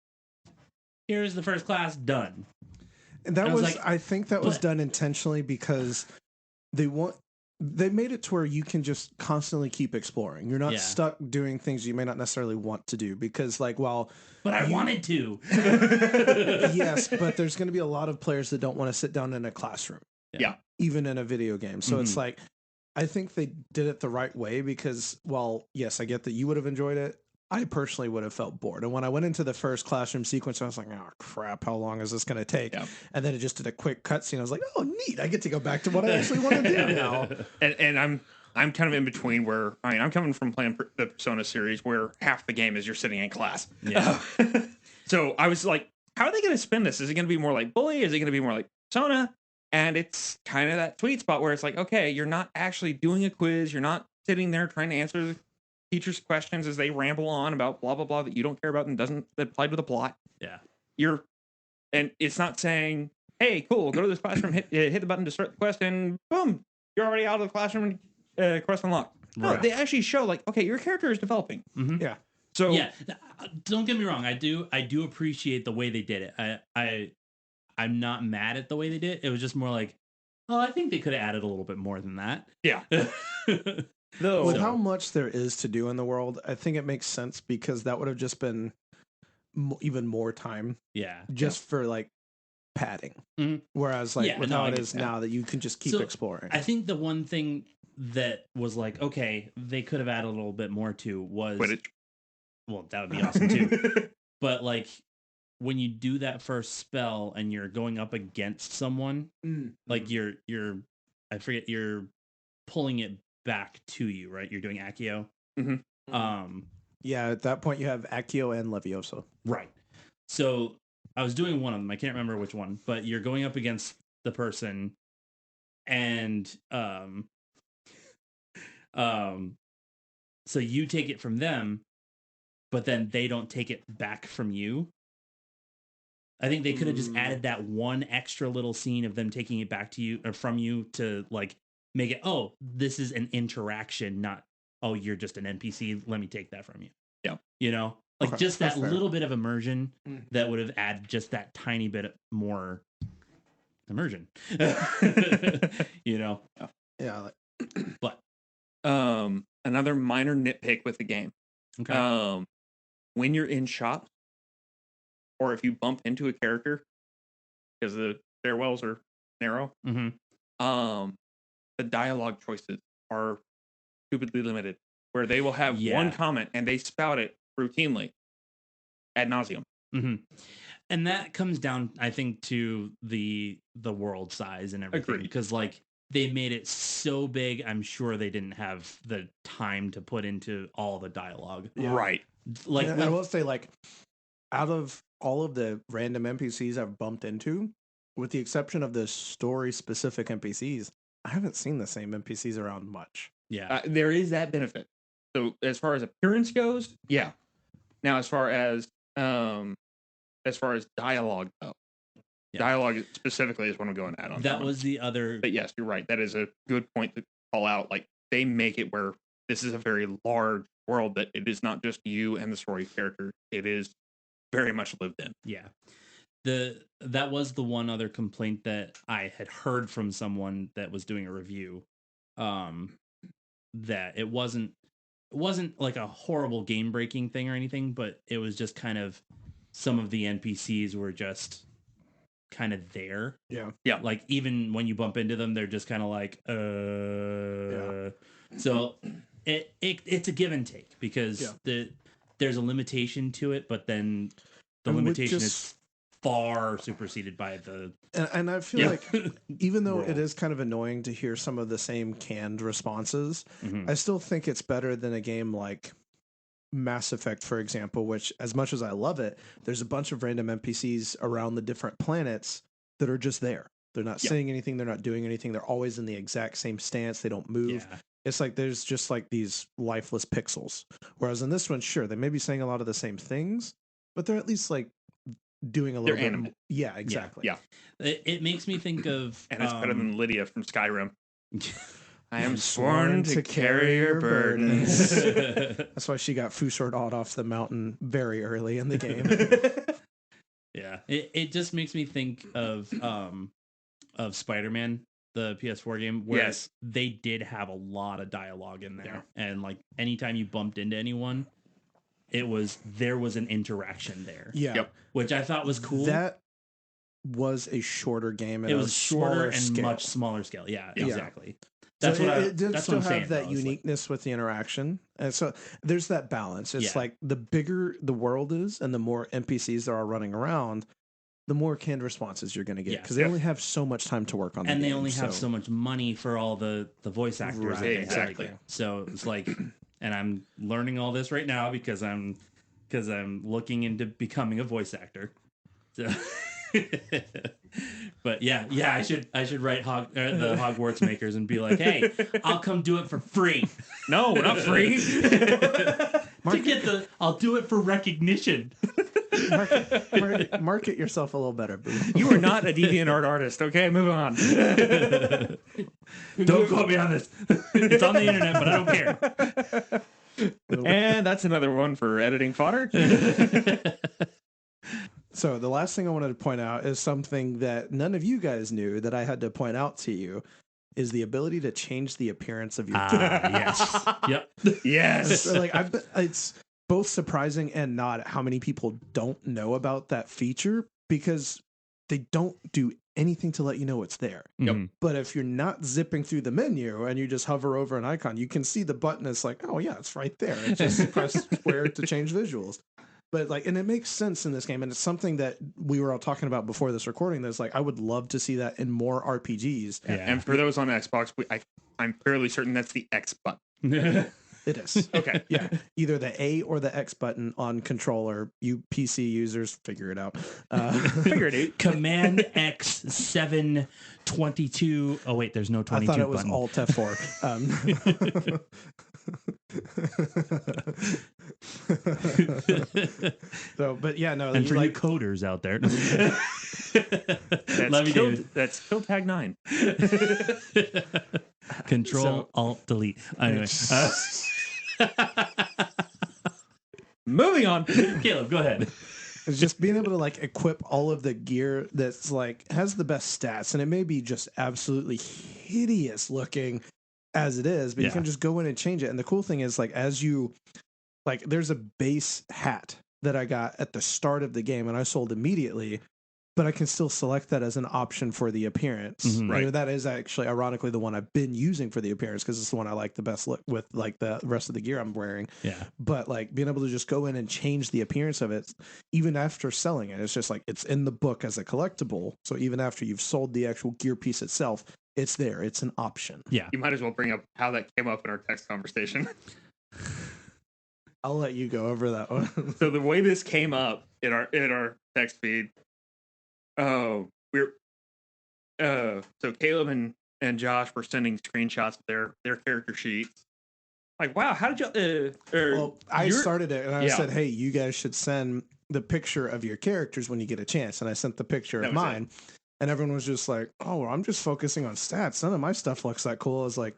here's the first class done. And that was I think that was done intentionally because they made it to where you can just constantly keep exploring. You're not stuck doing things you may not necessarily want to do because but I wanted to. Yes, but there's going to be a lot of players that don't want to sit down in a classroom. Yeah. Even in a video game. So it's like I think they did it the right way because yes, I get that you would have enjoyed it. I personally would have felt bored. And when I went into the first classroom sequence, I was like, oh, crap, how long is this going to take? Yeah. And then it just did a quick cutscene. I was like, oh, neat. I get to go back to what I actually want to do now. And I'm kind of in between where, I'm coming from playing the Persona series where half the game is you're sitting in class. Yeah. So I was like, how are they going to spin this? Is it going to be more like Bully? Is it going to be more like Persona? And it's kind of that sweet spot where it's like, okay, you're not actually doing a quiz. You're not sitting there trying to answer teachers' questions as they ramble on about blah blah blah that you don't care about and doesn't apply to the plot. Yeah, and it's not saying, "Hey, cool, go to this classroom, hit the button to start the quest, and boom, you're already out of the classroom and quest unlocked." No, they actually show like, okay, your character is developing. Mm-hmm. Yeah. So don't get me wrong, I do appreciate the way they did it. I'm not mad at the way they did it. It was just more like, oh, I think they could have added a little bit more than that. Yeah. With how much there is to do in the world, I think it makes sense because that would have just been even more time. Yeah. Just for like padding. Mm-hmm. Whereas with how it is now that you can just keep exploring. I think the one thing that was like, okay, they could have added a little bit more to was Quidditch. Well, that would be awesome too. But like when you do that first spell and you're going up against someone, like you're pulling it back to you, right? You're doing Accio. Mm-hmm. Yeah, at that point you have Accio and Levioso. Right. So I was doing one of them. I can't remember which one, but you're going up against the person and so you take it from them, but then they don't take it back from you. I think they could have just added that one extra little scene of them taking it back to you or from you to like make it, oh, this is an interaction, not, oh, you're just an NPC. Let me take that from you. Yeah. You know, like just that little bit of immersion that would have added just that tiny bit more immersion. You know? Yeah. But another minor nitpick with the game. Okay. When you're in shops, or if you bump into a character, because the stairwells are narrow, the dialogue choices are stupidly limited, where they will have one comment and they spout it routinely ad nauseum. Mm-hmm. And that comes down, I think, to the world size and everything. Because like they made it so big, I'm sure they didn't have the time to put into all the dialogue. Yeah. Right. Like I will say, like, out of all of the random NPCs I've bumped into, with the exception of the story-specific NPCs, I haven't seen the same NPCs around much. Yeah. There is that benefit. So as far as appearance goes, yeah. Now as far as dialogue though, dialogue specifically is what I'm going at on. That was the other. But yes, you're right. That is a good point to call out. Like they make it where this is a very large world, that it is not just you and the story character. It is very much lived in. Yeah. That was the one other complaint that I had heard from someone that was doing a review, that it wasn't like a horrible game breaking thing or anything, but it was just kind of some of the NPCs were just kind of there. Yeah. Like even when you bump into them, they're just kind of like, Yeah. So it's a give and take because there's a limitation to it, but then the limitation is far superseded by the and I feel like even though it is kind of annoying to hear some of the same canned responses, I still think it's better than a game like Mass Effect, for example, which as much as I love it, there's a bunch of random NPCs around the different planets that are just there. They're not saying anything, they're not doing anything, they're always in the exact same stance, they don't move. It's like there's just like these lifeless pixels. Whereas in this one, sure, they may be saying a lot of the same things, but they're at least like doing a little bit animate. Yeah, exactly. Yeah. It makes me think of and it's better than Lydia from Skyrim. I am sworn to carry your burdens. That's why she got Fusort off the mountain very early in the game. Yeah. It just makes me think of Spider-Man, the PS4 game, where they did have a lot of dialogue in there. And like anytime you bumped into anyone, there was an interaction there. Yeah. Which I thought was cool. That was a shorter game. And it was shorter and scale. Much smaller scale. Yeah, exactly. That's so it did still have that uniqueness with the interaction. And so there's that balance. It's like the bigger the world is and the more NPCs there are running around, the more canned responses you're going to get because they only have so much time to work on the and game, they only have so much money for all the voice actors. Right, exactly. So it's like, and I'm learning all this right now because I'm looking into becoming a voice actor. So, but I should write the Hogwarts makers and be like, hey, I'll come do it for free. No, not free. I'll do it for recognition. Market yourself a little better, Boo. You are not a DeviantArt artist, okay? Move on. Don't quote me on this. It's on the internet, but I don't care. And that's another one for editing fodder. So the last thing I wanted to point out is something that none of you guys knew that I had to point out to you is the ability to change the appearance of your character. Yes. Yep. Yes. So, like it's both surprising and not how many people don't know about that feature because they don't do anything to let you know it's there. Yep. But if you're not zipping through the menu and you just hover over an icon, you can see the button. It's like, oh yeah, it's right there. It's just press square to change visuals. But like, and it makes sense in this game, and it's something that we were all talking about before this recording. That's like, I would love to see that in more RPGs. Yeah. And for those on Xbox, I'm fairly certain that's the X button. It is. Okay. Yeah. Either the A or the X button on controller. You PC users, figure it out. Figure it out. Command X 722. Oh wait, there's no 22 I thought it was button. Alt F4. So, but yeah, no. And for like, you coders out there, that's kill tag 9. Control Alt Delete. Anyway, moving on. Caleb, go ahead. It's just being able to like equip all of the gear that's like has the best stats, and it may be just absolutely hideous looking as it is, but you can just go in and change it. And the cool thing is, like, as you like, there's a base hat that I got at the start of the game, and I sold immediately. But I can still select that as an option for the appearance. Mm-hmm. Right. That is actually, ironically, the one I've been using for the appearance because it's the one I like the best look with, like the rest of the gear I'm wearing. Yeah. But like being able to just go in and change the appearance of it, even after selling it, it's just like it's in the book as a collectible. So even after you've sold the actual gear piece itself, it's there. It's an option. Yeah. You might as well bring up how that came up in our text conversation. I'll let you go over that one. So the way this came up in our text feed. So Caleb and Josh were sending screenshots of their character sheets. Like, wow, how did you? Well, I started it and I said, hey, you guys should send the picture of your characters when you get a chance. And I sent the picture of mine, and everyone was just like, oh, well, I'm just focusing on stats. None of my stuff looks that cool. I was like,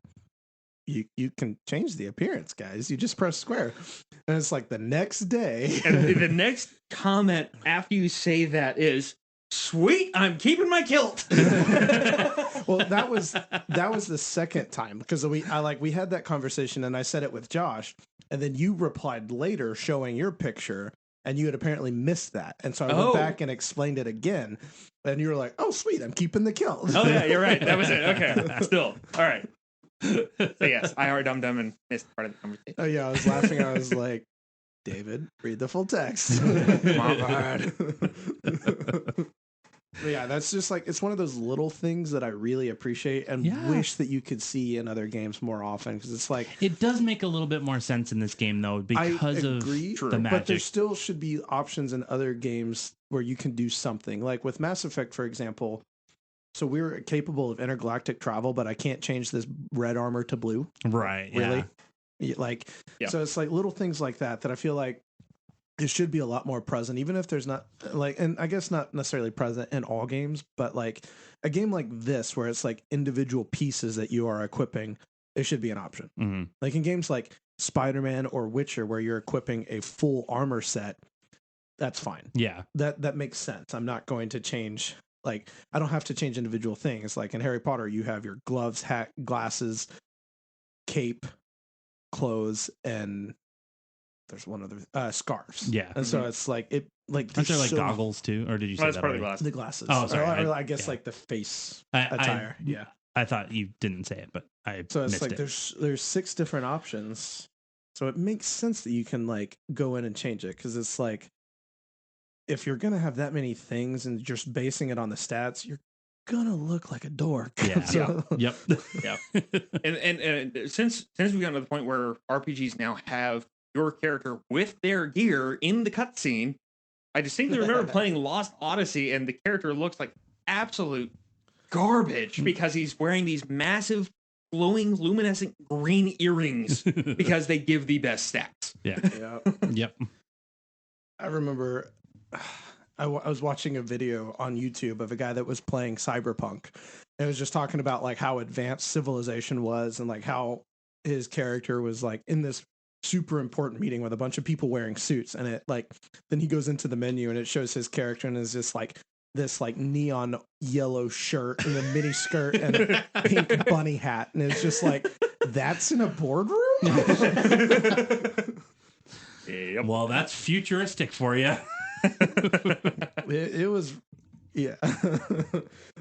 you can change the appearance, guys. You just press square. And it's like the next day. And the next comment after you say that is, sweet, I'm keeping my kilt. Well, that was the second time because we had that conversation and I said it with Josh, and then you replied later showing your picture, and you had apparently missed that, and so I went back and explained it again, and you were like, "Oh, sweet, I'm keeping the kilt." Oh yeah, you're right. That was it. Okay, still all right. So yes, I are dumb and missed part of the conversation. Oh yeah, I was laughing. I was like, David, read the full text. My bad. Yeah, that's just like, it's one of those little things that I really appreciate and wish that you could see in other games more often, because it's like, it does make a little bit more sense in this game though because of the magic. But there still should be options in other games where you can do something. Like with Mass Effect, for example, so we're capable of intergalactic travel, but I can't change this red armor to blue. Right. Really? Yeah. So it's like little things like that I feel like it should be a lot more present, even if there's not like, and I guess not necessarily present in all games, but like a game like this where it's like individual pieces that you are equipping, it should be an option. Mm-hmm. Like in games like Spider-Man or Witcher, where you're equipping a full armor set, that's fine. Yeah. That makes sense. I'm not going to change, like, I don't have to change individual things. Like in Harry Potter, you have your gloves, hat, glasses, cape, clothes, and there's one other scarves. Yeah. And so it's like it like aren't there like goggles too, or did you say that's that part of the glasses? Oh, sorry. I guess like the face attire. Yeah. I thought you didn't say it, but I so it's missed like it. there's 6 different options, so it makes sense that you can like go in and change it, because it's like if you're gonna have that many things and just basing it on the stats, you're gonna look like a dork. Yeah. So, Yep. Yeah. And since we've gotten to the point where RPGs now have your character with their gear in the cutscene, I distinctly remember playing Lost Odyssey, and the character looks like absolute garbage because he's wearing these massive, glowing, luminescent green earrings because they give the best stats. Yeah. Yep. I remember I was watching a video on YouTube of a guy that was playing Cyberpunk. It was just talking about like how advanced civilization was, and like how his character was like in this super important meeting with a bunch of people wearing suits, and it like then he goes into the menu and it shows his character and is just like this like neon yellow shirt and a mini skirt and a pink bunny hat, and it's just like, that's in a boardroom. Yep. Well, that's futuristic for you. It was, yeah.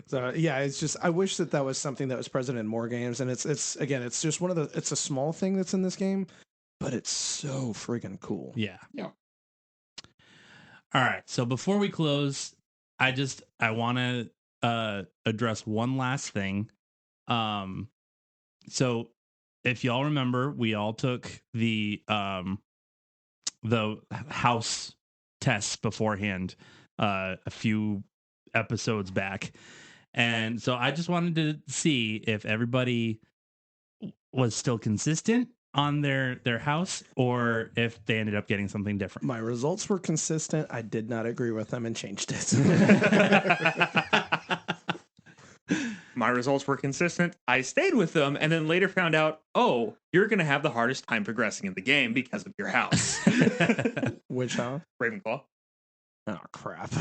So yeah, it's just, I wish that was something that was present in more games, and it's again, it's just one of the, it's a small thing that's in this game, but it's so friggin' cool. Yeah. Yeah. All right. So before we close, I want to address one last thing. So if y'all remember, we all took the house tests beforehand a few episodes back, and so I just wanted to see if everybody was still consistent on their house, or if they ended up getting something different. My results were consistent. I did not agree with them and changed it. My results were consistent. I stayed with them, and then later found out, oh, you're going to have the hardest time progressing in the game because of your house. Which house? Ravenclaw. Oh, crap.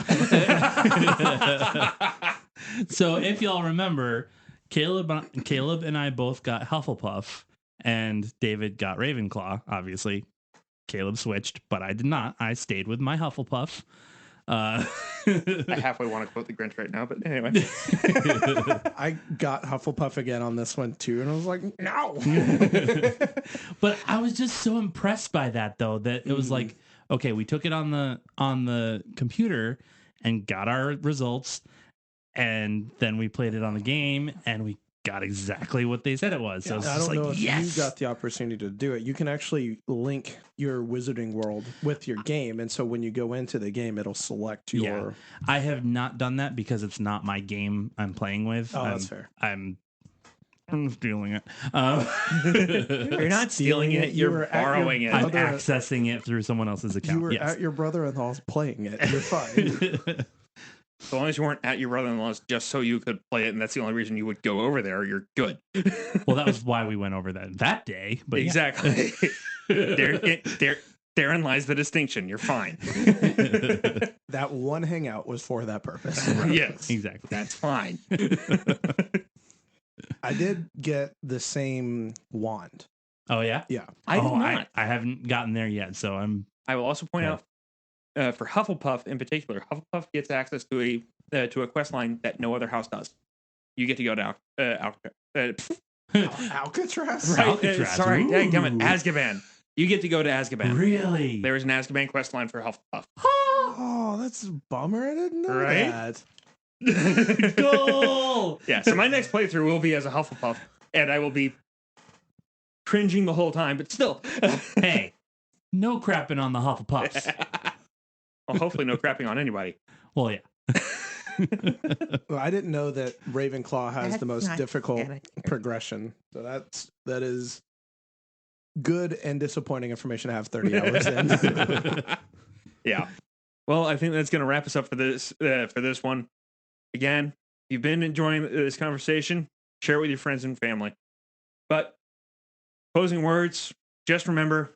So if y'all remember, Caleb and I both got Hufflepuff, and David got Ravenclaw. Obviously, Caleb switched, but I did not. I stayed with my Hufflepuff. I halfway want to quote the Grinch right now, but anyway. I got Hufflepuff again on this one too, and I was like, no. But I was just so impressed by that, though, that it was like, okay, we took it on the computer and got our results, and then we played it on the game, and we got exactly what they said it was. So I it's don't know if yes! you got the opportunity to do it. You can actually link your Wizarding World with your game, and so when you go into the game, it'll select your... Yeah. I have not done that because it's not my game I'm playing with. Oh, that's fair. I'm stealing it. You're not stealing it. You're borrowing it. I'm accessing it through someone else's account. You were at your brother-in-law's playing it. You're fine. As long as you weren't at your brother-in-law's just so you could play it, and that's the only reason you would go over there, you're good. Well, that was why we went over that day. But exactly. Therein lies the distinction. You're fine. That one hangout was for that purpose. Yes, exactly. That's fine. I did get the same wand. Oh yeah, yeah. I did not. I haven't gotten there yet, so I will also point out for Hufflepuff in particular, Hufflepuff gets access to a quest line that no other house does. You get to go to Alcatraz. Right? Alcatraz. Sorry, daggum it, Azkaban. You get to go to Azkaban. Really? There is an Azkaban quest line for Hufflepuff. Oh, that's a bummer. I didn't know that. Goal. Yeah, so my next playthrough will be as a Hufflepuff, and I will be cringing the whole time, but still. Hey, no crapping on the Hufflepuffs. Well, hopefully no crapping on anybody. Well, yeah. Well, I didn't know that Ravenclaw has the most difficult progression. So that is good and disappointing information to have 30 hours in. Yeah. Well, I think that's going to wrap us up for this one. Again, if you've been enjoying this conversation, share it with your friends and family. But closing words, just remember,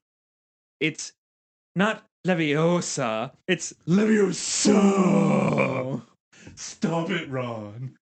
it's not Leviosa, it's Leviosa. Stop it, Ron.